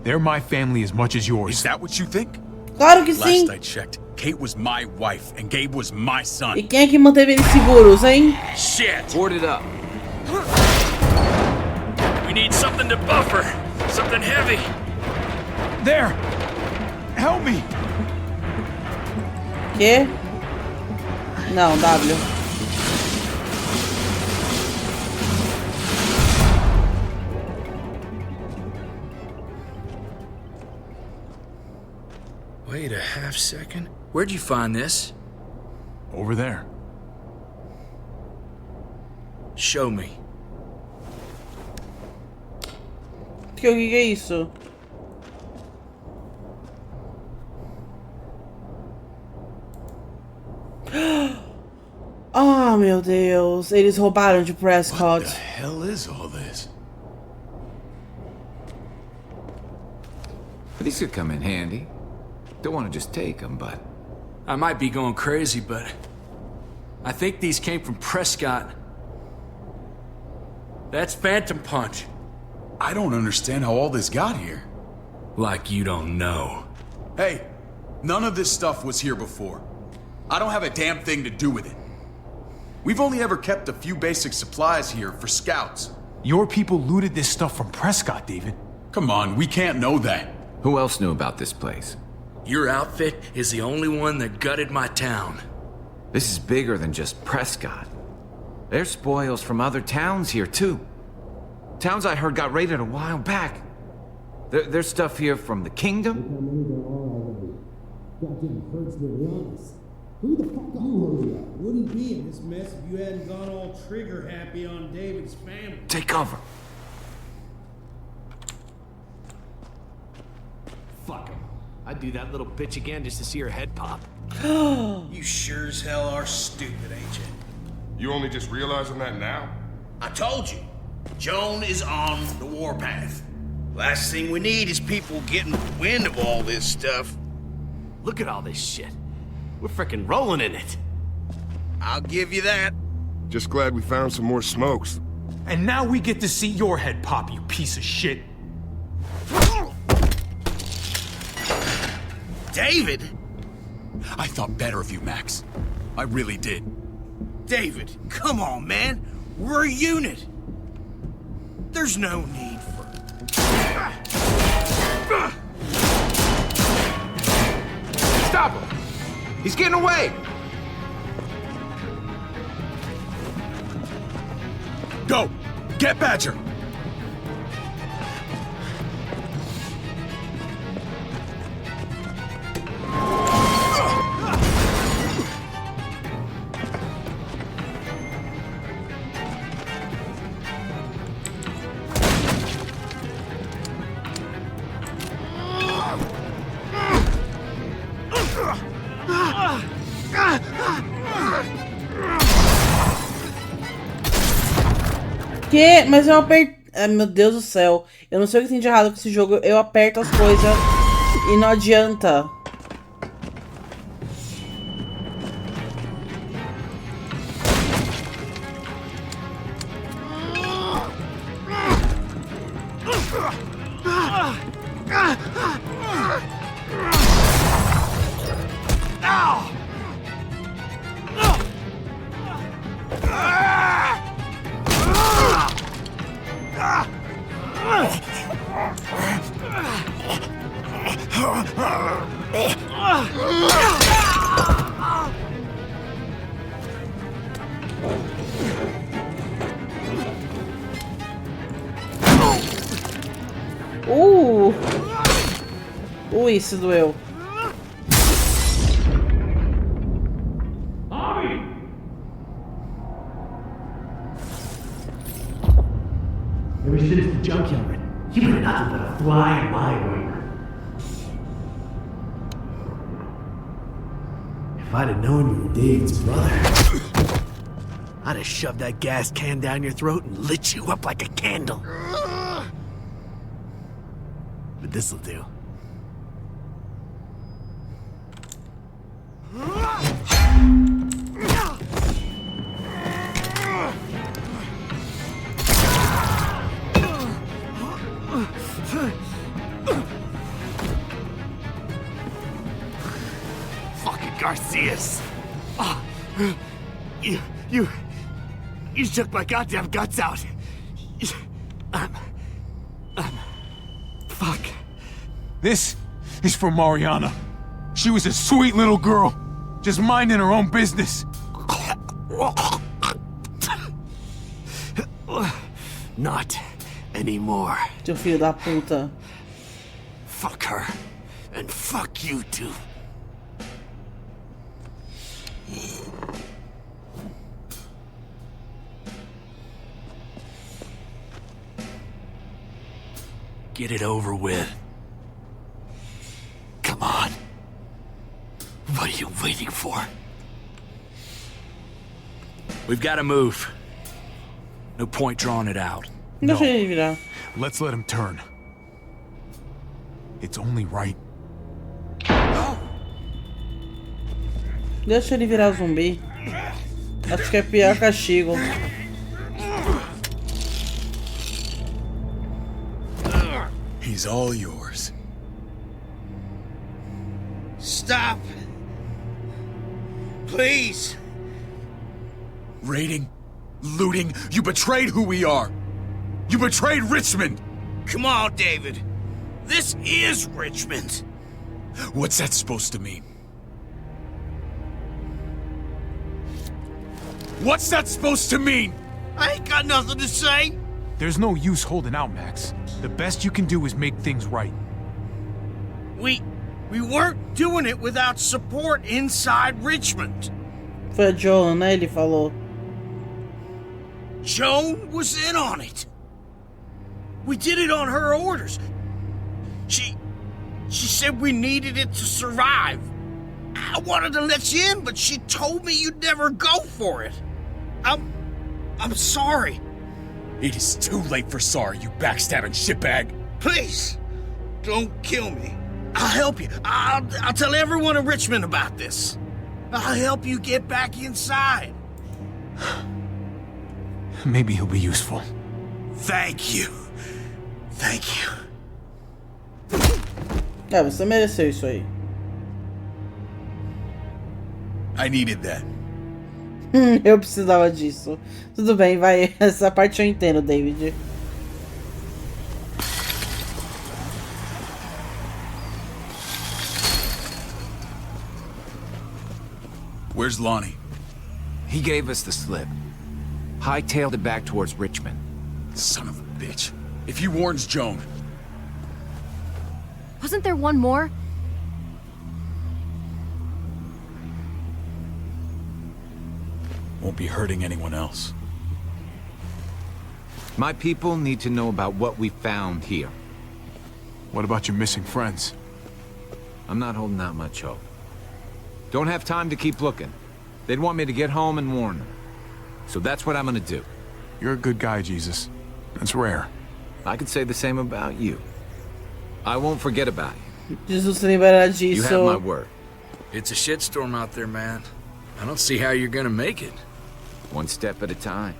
They're my family as much as yours. Is that what you think? Claro que sim. Last I checked, Kate was my wife and Gabe was my son. E quem é que manteve eles seguros, hein? Shit! Board it up. We need something to buffer. Something heavy. There! Help me! Quê? Não, W. Wait a half second. Where'd you find this? Over there. Show me. Que é isso? Ah, meu Deus. Eles roubaram de Prescott. What the hell is all this? These could come in handy. Don't want to just take them, but... I might be going crazy, but... I think these came from Prescott. That's Phantom Punch. I don't understand how all this got here. Like you don't know. Hey, none of this stuff was here before. I don't have a damn thing to do with it. We've only ever kept a few basic supplies here for scouts. Your people looted this stuff from Prescott, David. Come on, we can't know that. Who else knew about this place? Your outfit is the only one that gutted my town. This is bigger than just Prescott. There's spoils from other towns here, too. Towns I heard got raided a while back. There's stuff here from the kingdom. Who the fuck you wouldn't be in this mess if you hadn't gone all trigger happy on David's family. Take cover. Fuck him. I'd do that little bitch again just to see her head pop. You sure as hell are stupid, ain't you? You only just realizing that now? I told you. Joan is on the warpath. Last thing we need is people getting wind of all this stuff. Look at all this shit. We're frickin' rolling in it. I'll give you that. Just glad we found some more smokes. And now we get to see your head pop, you piece of shit. David? I thought better of you, Max. I really did. David, come on, man. We're a unit. There's no need for... Stop him! He's getting away! Go! Get Badger! Que? Mas eu aperto... Ah, meu Deus do céu. Eu não sei o que tem de errado com esse jogo. Eu aperto as coisas e não adianta. Isso doeu. Ever since the junkyard, you've been nothing but a fly in my wing. If I'd have known you were David's brother, I'd have shoved that gas can down your throat and lit you up like a candle. But this'll do. Fucking Garcias. Oh, you took my goddamn guts out. Fuck. This is for Mariana. She was a sweet little girl, just minding her own business. Not anymore. Teu filho da puta. Fuck her. And fuck you too. Get it over with. Come on. What are you waiting for? We've got to move. No point drawing it out. Deixa ele virar. Let's let him turn. It's only right. Deixa ele virar zumbi. Acho que é pior castigo. He's all yours. Stop! Please! Raiding, looting, you betrayed who we are. You betrayed Richmond. Come on, David. This is Richmond. What's that supposed to mean? What's that supposed to mean? I ain't got nothing to say. There's no use holding out, Max. The best you can do is make things right. We weren't doing it without support inside Richmond. Foi a Joan, né? Ele falou. Joan was in on it. We did it on her orders. She said we needed it to survive. I wanted to let you in, but she told me you'd never go for it. I'm sorry. It is too late for sorry, you backstabbing shitbag. Please, don't kill me. I'll help you. I'll tell everyone in Richmond about this. I'll help you get back inside. Maybe he'll be useful. Thank you. Thank you. É, você mereceu isso aí. I needed that. Eu precisava disso. Tudo bem, vai. Essa parte eu entendo, David. Where's Lonnie? He gave us the slip. Hightailed it back towards Richmond. Son of a bitch. If he warns Joan... Wasn't there one more? Won't be hurting anyone else. My people need to know about what we found here. What about your missing friends? I'm not holding out much hope. Don't have time to keep looking. They'd want me to get home and warn them. So that's what I'm gonna do. You're a good guy, Jesus. That's rare. I could say the same about you. I won't forget about you. Jesus lembrará disso. You have my word. It's a shitstorm out there, man. I don't see how you're gonna make it. One step at a time.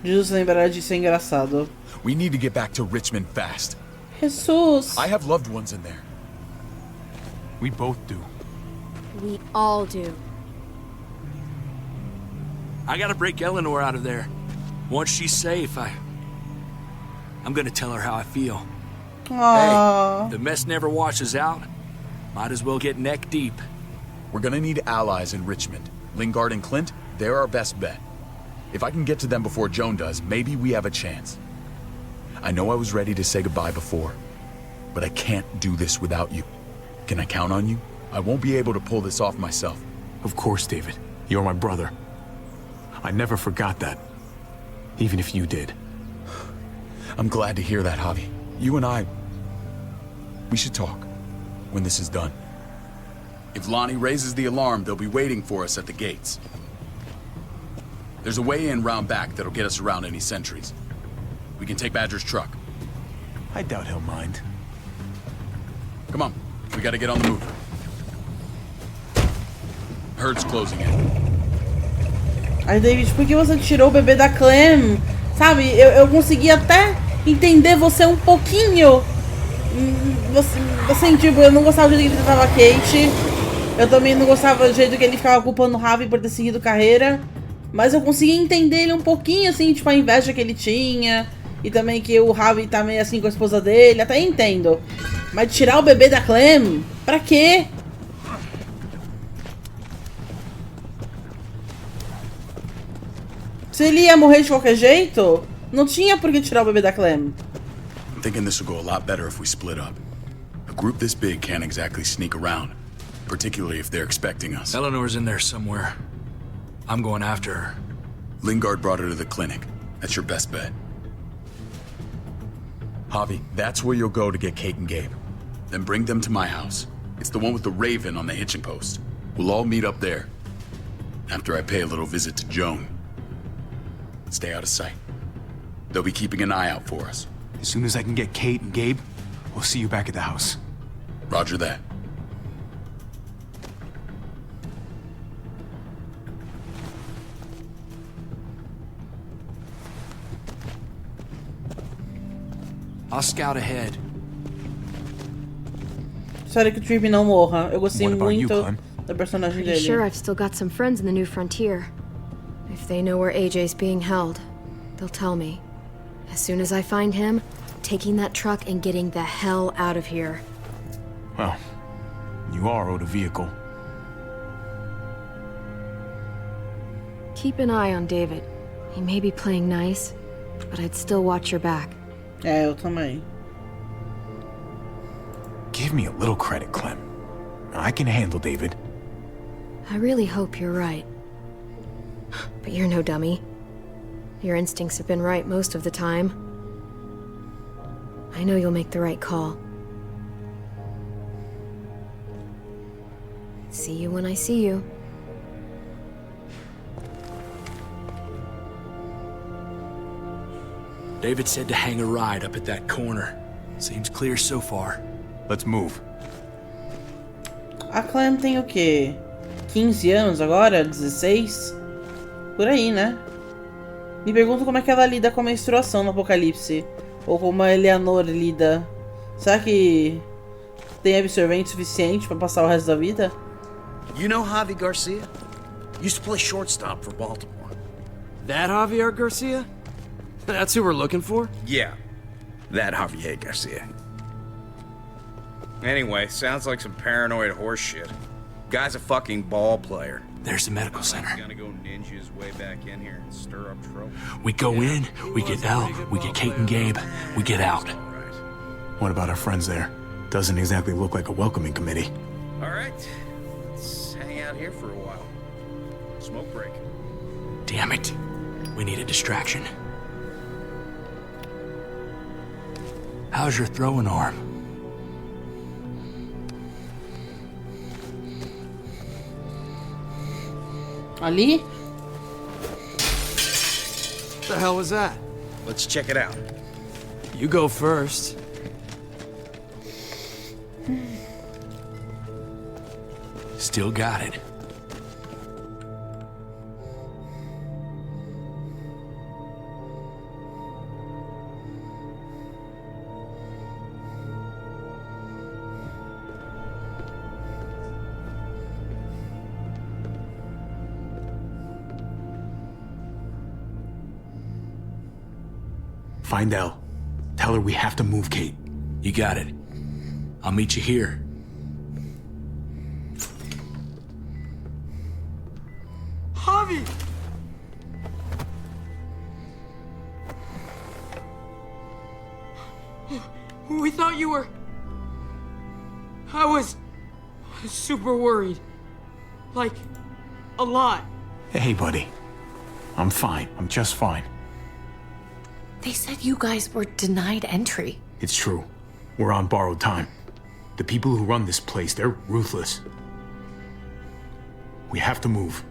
Jesus lembrará disso, é engraçado. We need to get back to Richmond fast. Jesus. I have loved ones in there. We both do. We all do. I gotta break Eleanor out of there. Once she's safe, I'm gonna tell her how I feel. Aww. Hey, the mess never washes out. Might as well get neck deep. We're gonna need allies in Richmond. Lingard and Clint, they're our best bet. If I can get to them before Joan does, maybe we have a chance. I know I was ready to say goodbye before, but I can't do this without you. Can I count on you? I won't be able to pull this off myself. Of course, David. You're my brother. I never forgot that. Even if you did. I'm glad to hear that, Javi. You and I... we should talk when this is done. If Lonnie raises the alarm, they'll be waiting for us at the gates. There's a way in round back that'll get us around any sentries. We can take Badger's truck. I doubt he'll mind. Come on, we gotta get on the move. Herd's closing in. Ai, David, por que você tirou o bebê da Clem? Sabe, eu consegui até entender você um pouquinho. Você tipo, eu não gostava do jeito que ele tratava a Kate. Eu também não gostava do jeito que ele ficava culpando o Javi por ter seguido carreira. Mas eu consegui entender ele um pouquinho, assim, tipo, a inveja que ele tinha. E também que o Javi tá meio assim com a esposa dele. Até entendo. Mas tirar o bebê da Clem? Pra quê? Se ele ia morrer de qualquer jeito, não tinha por que tirar o bebê da Clem. I'm thinking this will go a lot better if we split up. A group this big can't exactly sneak around, particularly if they're expecting us. Eleanor's in there somewhere. I'm going after her. Lingard brought her to the clinic. That's your best bet. Javi, that's where you'll go to get Kate and Gabe. Then bring them to my house. It's the one with the raven on the hitching post. We'll all meet up there. After I pay a little visit to Joan. Stay out of sight. They'll be keeping an eye out for us. As soon as I can get Kate and Gabe, we'll see you back at the house. Roger that. I'll scout ahead. Sério que o Trip não morra. Eu gostei muito da personagem Pretty dele. sure I've still got some friends in the New Frontier. If they know where AJ's being held, they'll tell me. As soon as I find him, taking that truck and getting the hell out of here. Well, you are owed a vehicle. Keep an eye on David. He may be playing nice, but I'd still watch your back. Eu também. Give me a little credit, Clem. I can handle David. I really hope you're right. But you're no dummy. Your instincts have been right most of the time. I know you'll make the right call. See you when I see you. David said to hang a ride up at that corner. Seems clear so far. Let's move. A Clem tem o quê? 15 anos agora? 16? Por aí, né? Me pergunto como é que ela lida com a menstruação no Apocalipse. Ou como a Eleanor lida. Será que tem absorvente suficiente pra passar o resto da vida? You know Javi Garcia? Used to play shortstop for Baltimore. That Javier Garcia? That's who we're looking for? Yeah, that Javier Garcia. Anyway, sounds like some paranoid horse shit. Guy's a fucking ball player. There's the medical center. He's gonna go ninja his way back in here and stir up trouble. We go in, we get Elle, we get Kate and Gabe, we get out. What about our friends there? Doesn't exactly look like a welcoming committee. All right, let's hang out here for a while. Smoke break. Damn it. We need a distraction. How's your throwing arm? Ali? What the hell was that? Let's check it out. You go first. Still got it. Find Elle. Tell her we have to move Kate. You got it. I'll meet you here. Javi! We thought you were... I was super worried. Like, a lot. Hey, buddy. I'm fine. I'm just fine. They said you guys were denied entry. It's true. We're on borrowed time. The people who run this place, they're ruthless. We have to move.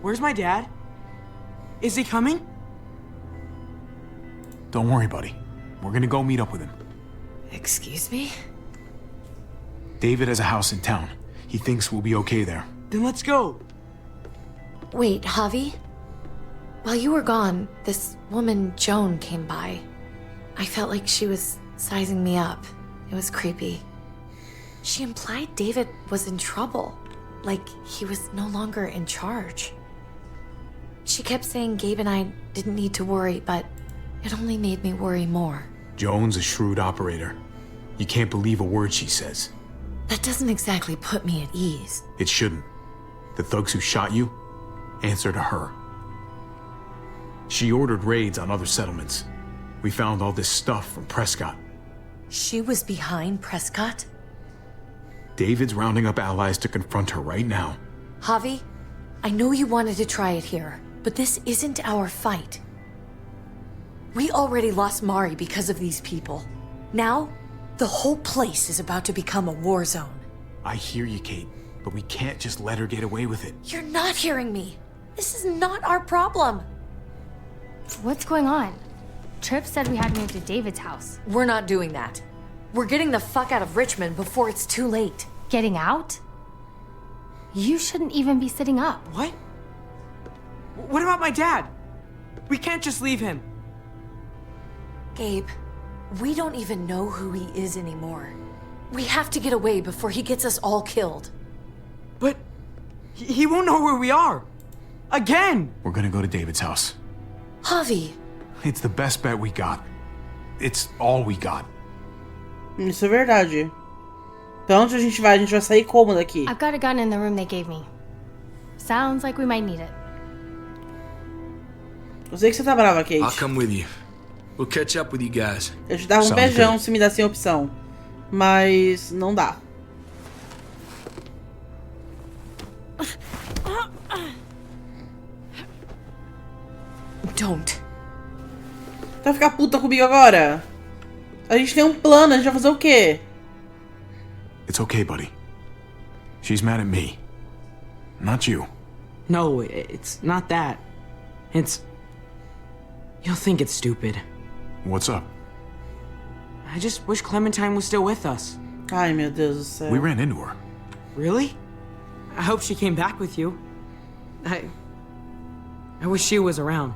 Where's my dad? Is he coming? Don't worry, buddy. We're gonna go meet up with him. Excuse me? David has a house in town. He thinks we'll be okay there. Then let's go. Wait, Javi? While you were gone, this woman, Joan, came by. I felt like she was sizing me up. It was creepy. She implied David was in trouble. Like he was no longer in charge. She kept saying Gabe and I didn't need to worry, but it only made me worry more. Joan's a shrewd operator. You can't believe a word she says. That doesn't exactly put me at ease. It shouldn't. The thugs who shot you answer to her. She ordered raids on other settlements. We found all this stuff from Prescott. She was behind Prescott? David's rounding up allies to confront her right now. Javi, I know you wanted to try it here, but this isn't our fight. We already lost Mari because of these people. Now, the whole place is about to become a war zone. I hear you, Kate, but we can't just let her get away with it. You're not hearing me. This is not our problem. What's going on? Tripp said we had to move to David's house. We're not doing that. We're getting the fuck out of Richmond before it's too late. Getting out? You shouldn't even be sitting up. What? What about my dad? We can't just leave him. Gabe, we don't even know who he is anymore. We have to get away before he gets us all killed. But he won't know where we are. Again! We're gonna go to David's house. Javi. It's the best bet we got. It's all we got. Isso é verdade. Pra onde a gente vai? A gente vai sair como daqui? I've got a gun in the room they gave me. Sounds like we might need it. Eu sei que você tá brava, Kate. I'll come with you. We'll catch up with you guys. Eu te dava um beijão se me desse a opção. Mas não dá. Don't. Vai ficar puta comigo agora? A gente tem um plano, a gente vai fazer o quê? It's okay, buddy. She's mad at me. Not you. No, it's not that. It's... You'll think it's stupid. What's up? I just wish Clementine was still with us. Ai, meu Deus do céu. We ran into her. Really? I hope she came back with you. I wish she was around.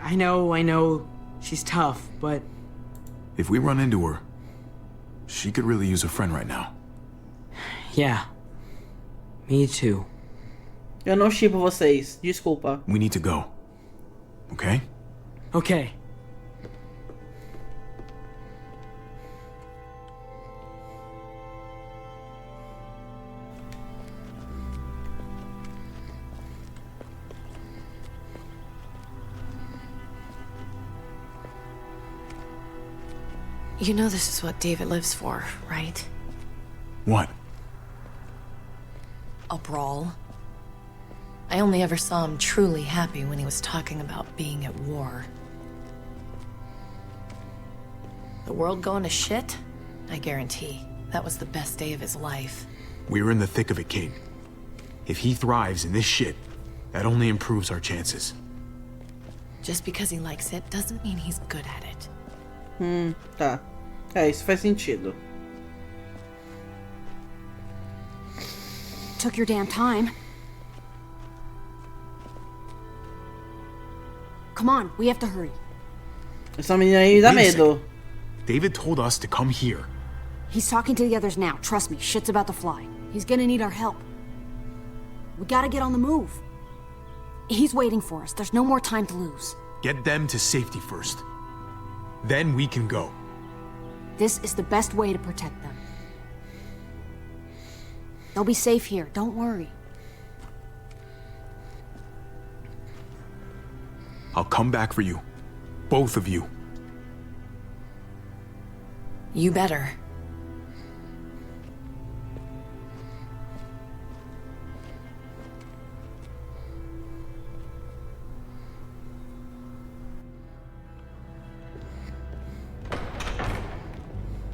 I know, she's tough, but... If we run into her, she could really use a friend right now. Yeah. Me too. Eu não shippo vocês, desculpa. We need to go. Okay? Okay. You know this is what David lives for, right? What? A brawl. I only ever saw him truly happy when he was talking about being at war. The world going to shit? I guarantee. That was the best day of his life. We're in the thick of it, Kate. If he thrives in this shit, that only improves our chances. Just because he likes it doesn't mean he's good at it. Tá. Isso faz sentido. Took your damn time. Come on, we have to hurry. Essa menina aí me dá Wait a medo. second. David told us to come here. He's talking to the others now. Trust me, shit's about to fly. He's gonna need our help. We gotta get on the move. He's waiting for us. There's no more time to lose. Get them to safety first. Then we can go. This is the best way to protect them. They'll be safe here, don't worry. I'll come back for you. Both of you. You better.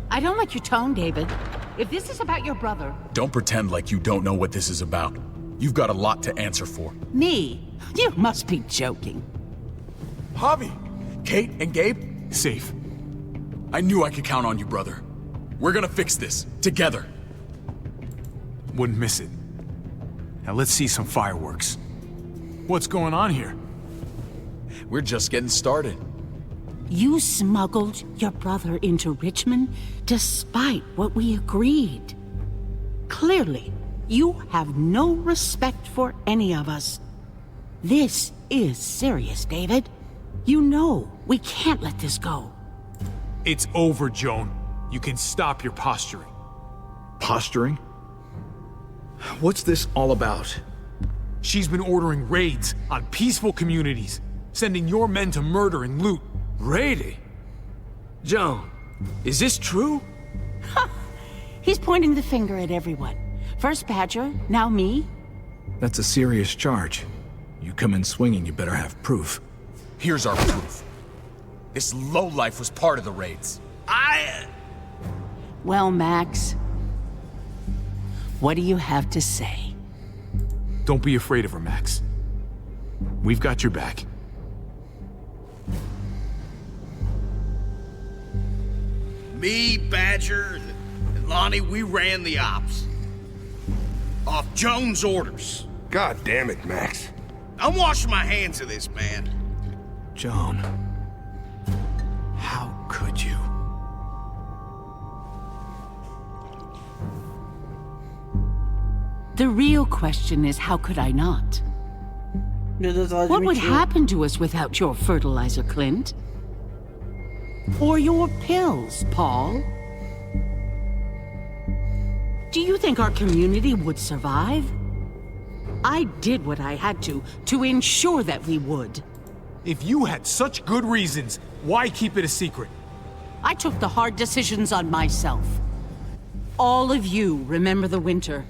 I don't like your tone, David. If this is about your brother... Don't pretend like you don't know what this is about. You've got a lot to answer for. Me? You must be joking. Javi! Kate and Gabe? Safe. I knew I could count on you, brother. We're gonna fix this. Together. Wouldn't miss it. Now let's see some fireworks. What's going on here? We're just getting started. You smuggled your brother into Richmond despite what we agreed. Clearly, you have no respect for any of us. This is serious, David. You know we can't let this go. It's over, Joan. You can stop your posturing. Posturing? What's this all about? She's been ordering raids on peaceful communities, sending your men to murder and loot. Raiding? Joan, is this true? He's pointing the finger at everyone. First Badger, now me. That's a serious charge. You come in swinging, you better have proof. Here's our proof. This lowlife was part of the raids. Well, Max, what do you have to say? Don't be afraid of her, Max. We've got your back. Me, Badger, and Lonnie, we ran the ops. Off Joan's orders. God damn it, Max. I'm washing my hands of this, man. Joan, how could you? The real question is, how could I not? What would happen to us without your fertilizer, Clint? Or your pills, Paul? Do you think our community would survive? I did what I had to ensure that we would. If you had such good reasons, why keep it a secret? I took the hard decisions on myself. All of you remember the winter.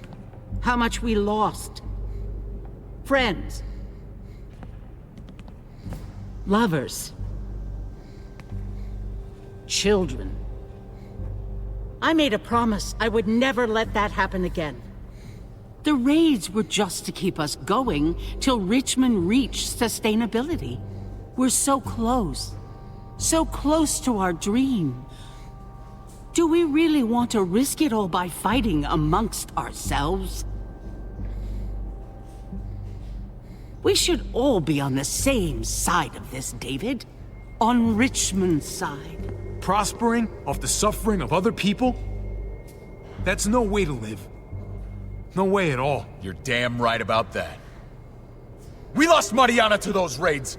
How much we lost. Friends. Lovers. Children. I made a promise I would never let that happen again. The raids were just to keep us going till Richmond reached sustainability. We're so close to our dream. Do we really want to risk it all by fighting amongst ourselves? We should all be on the same side of this, David. On Richmond's side. Prospering off the suffering of other people? That's no way to live. No way at all. You're damn right about that. We lost Mariana to those raids.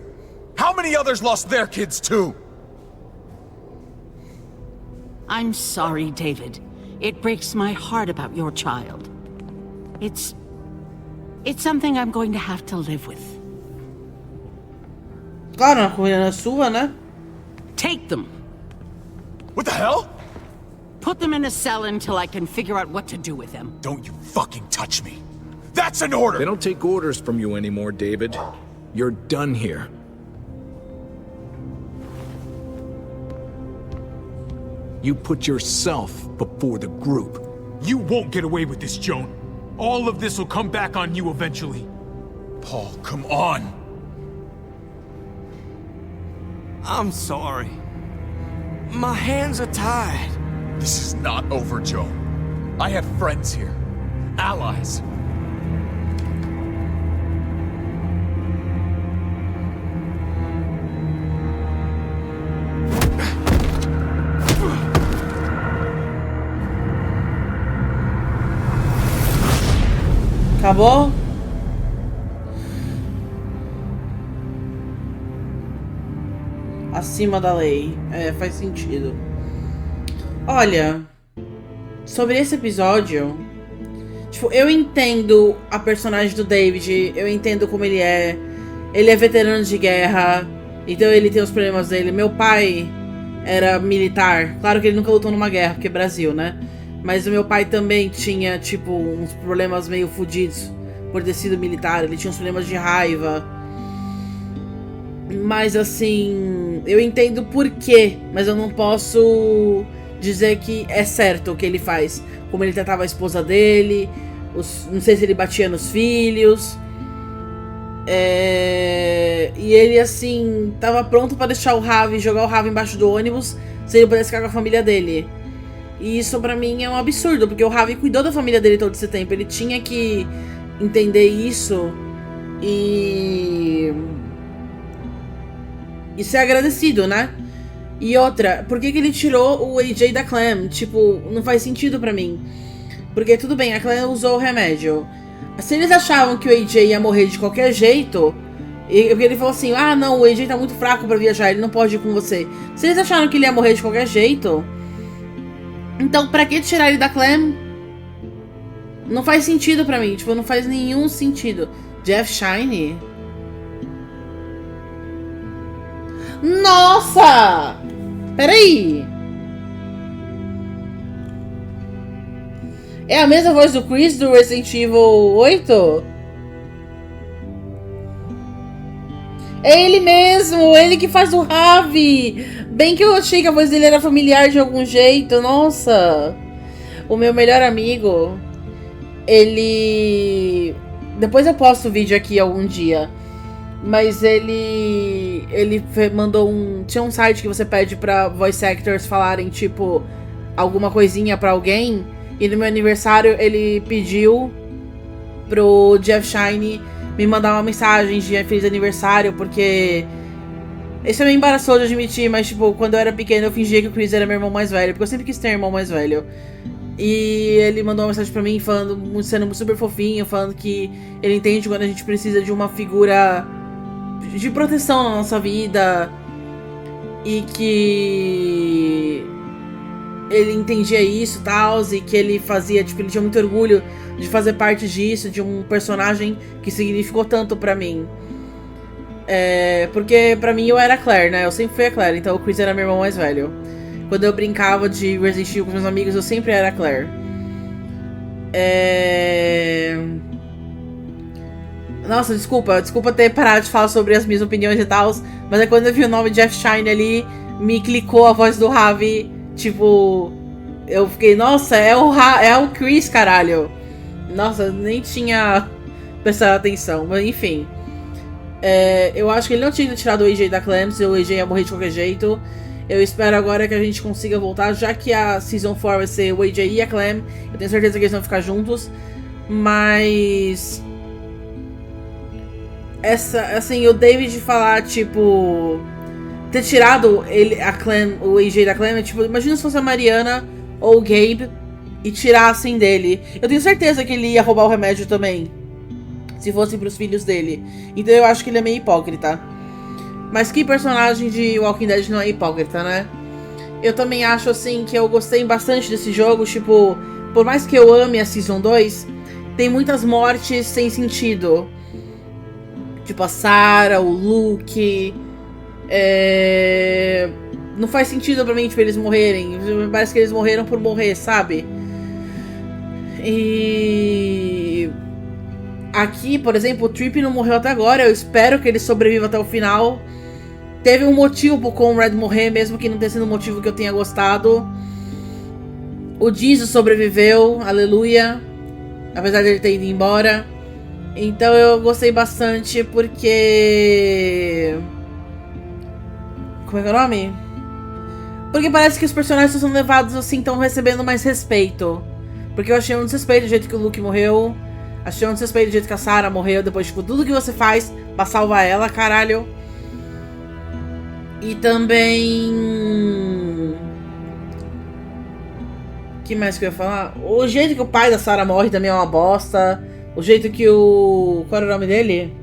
How many others lost their kids too? I'm sorry, David. It breaks my heart about your child. It's something I'm going to have to live with. Claro, a comida é sua, né? Take them. What the hell? Put them in a cell until I can figure out what to do with them. Don't you fucking touch me. That's an order! They don't take orders from you anymore, David. You're done here. You put yourself before the group. You won't get away with this, Joan. All of this will come back on you eventually. Paul, come on! I'm sorry. My hands are tied. This is not over, Joan. I have friends here. Allies. Acabou? Acima da lei. É, faz sentido. Olha, sobre esse episódio, tipo, eu entendo a personagem do David, eu entendo como ele é. Ele é veterano de guerra, então ele tem os problemas dele. Meu pai era militar, claro que ele nunca lutou numa guerra, porque é Brasil, né? Mas o meu pai também tinha, tipo, uns problemas meio fodidos por ter sido militar. Ele tinha uns problemas de raiva. Mas, assim, eu entendo por quê. Mas eu não posso dizer que é certo o que ele faz. Como ele tratava a esposa dele. Não sei se ele batia nos filhos. E ele, assim, tava pronto pra deixar o Ravi, jogar o Ravi embaixo do ônibus, se ele pudesse ficar com a família dele. E isso pra mim é um absurdo, porque o Ravi cuidou da família dele todo esse tempo. Ele tinha que entender isso e ser agradecido, né? E outra, por que ele tirou o AJ da Clem? Tipo, não faz sentido pra mim. Porque tudo bem, a Clem usou o remédio. Se eles achavam que o AJ ia morrer de qualquer jeito, e ele falou assim, ah não, o AJ tá muito fraco pra viajar, ele não pode ir com você. Se eles acharam que ele ia morrer de qualquer jeito, então pra que tirar ele da Clem? Não faz sentido pra mim, tipo, não faz nenhum sentido. Jeff Shine? Nossa! Peraí! É a mesma voz do Chris do Resident Evil 8? É ele mesmo! Ele que faz o Ravi! Bem que eu achei que a voz dele era familiar de algum jeito. Nossa! O meu melhor amigo, ele... Depois eu posto o vídeo aqui algum dia. Mas ele mandou um... Tinha um site que você pede pra voice actors falarem, tipo, alguma coisinha pra alguém. E no meu aniversário ele pediu pro Jeff Shine me mandar uma mensagem de feliz aniversário, porque... Isso é meio embaraçoso de admitir, mas tipo, quando eu era pequeno eu fingia que o Chris era meu irmão mais velho, porque eu sempre quis ter um irmão mais velho. E ele mandou uma mensagem pra mim falando, sendo super fofinho, falando que ele entende quando a gente precisa de uma figura de proteção na nossa vida. e que ele entendia isso e tal, e que ele fazia, tipo, ele tinha muito orgulho de fazer parte disso, de um personagem que significou tanto pra mim. Porque pra mim eu era a Claire, né? Eu sempre fui a Claire, então o Chris era meu irmão mais velho. Quando eu brincava de Resident Evil com meus amigos, eu sempre era a Claire. Nossa, desculpa ter parado de falar sobre as minhas opiniões e tal, mas é quando eu vi o nome de Jeff Shine ali, me clicou a voz do Ravi, tipo, eu fiquei, nossa, é o Chris, caralho. Nossa, nem tinha prestado atenção, mas enfim. Eu acho que ele não tinha tirado o AJ da Clem, o AJ ia morrer de qualquer jeito. Eu espero agora que a gente consiga voltar, já que a Season 4 vai ser o AJ e a Clem. Eu tenho certeza que eles vão ficar juntos. Mas... assim, o David falar, tipo... ter tirado o AJ da Clem, tipo, imagina se fosse a Mariana ou o Gabe e tirassem dele. Eu tenho certeza que ele ia roubar o remédio também, se fosse pros filhos dele. Então eu acho que ele é meio hipócrita. Mas que personagem de Walking Dead não é hipócrita, né? Eu também acho, assim, que eu gostei bastante desse jogo. Tipo, por mais que eu ame a Season 2, tem muitas mortes sem sentido. Tipo a Sarah, o Luke. Não faz sentido pra mim, tipo, eles morrerem. Parece que eles morreram por morrer, sabe? E... aqui, por exemplo, o Tripp não morreu até agora. Eu espero que ele sobreviva até o final. Teve um motivo pro Conrad morrer, mesmo que não tenha sido um motivo que eu tenha gostado. O Jesus sobreviveu, aleluia. Apesar de ele ter ido embora. Então eu gostei bastante porque... como é que é o nome? Porque parece que os personagens estão sendo levados assim, estão recebendo mais respeito. Porque eu achei um desrespeito do jeito que o Luke morreu. Achei um desrespeito do jeito que a Sarah morreu. Depois, tipo, tudo que você faz pra salvar ela, caralho. E também... que mais que eu ia falar? O jeito que o pai da Sarah morre também é uma bosta. O jeito que o... qual era o nome dele?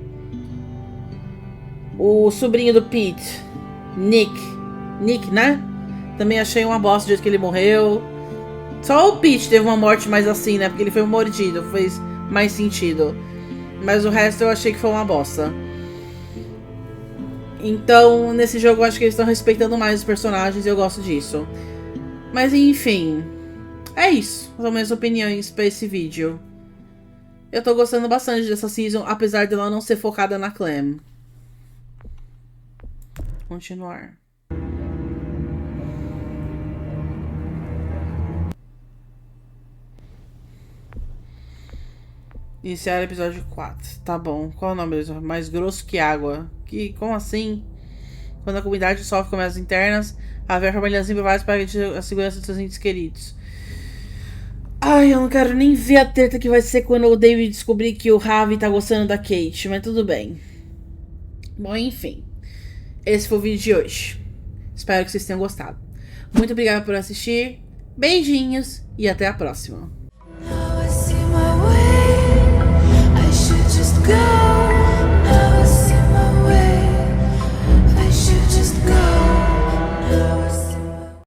O sobrinho do Pete. Nick, né? Também achei uma bosta do jeito que ele morreu. Só o Pete teve uma morte mais assim, né? Porque ele foi mordido, fez mais sentido. Mas o resto eu achei que foi uma bosta. Então, nesse jogo eu acho que eles estão respeitando mais os personagens e eu gosto disso. Mas enfim, é isso. São minhas opiniões pra esse vídeo. Eu tô gostando bastante dessa season, apesar de ela não ser focada na Clem. Continuar. Iniciar episódio 4. Tá bom. Qual é o nome dele? Mais grosso que água. Como assim? Quando a comunidade sofre com as internas, haver famílias rivalidades para a segurança dos seus entes queridos. Ai, eu não quero nem ver a treta que vai ser quando o David descobrir que o Ravi tá gostando da Kate, mas tudo bem. Bom, enfim. Esse foi o vídeo de hoje. Espero que vocês tenham gostado. Muito obrigada por assistir. Beijinhos e até a próxima.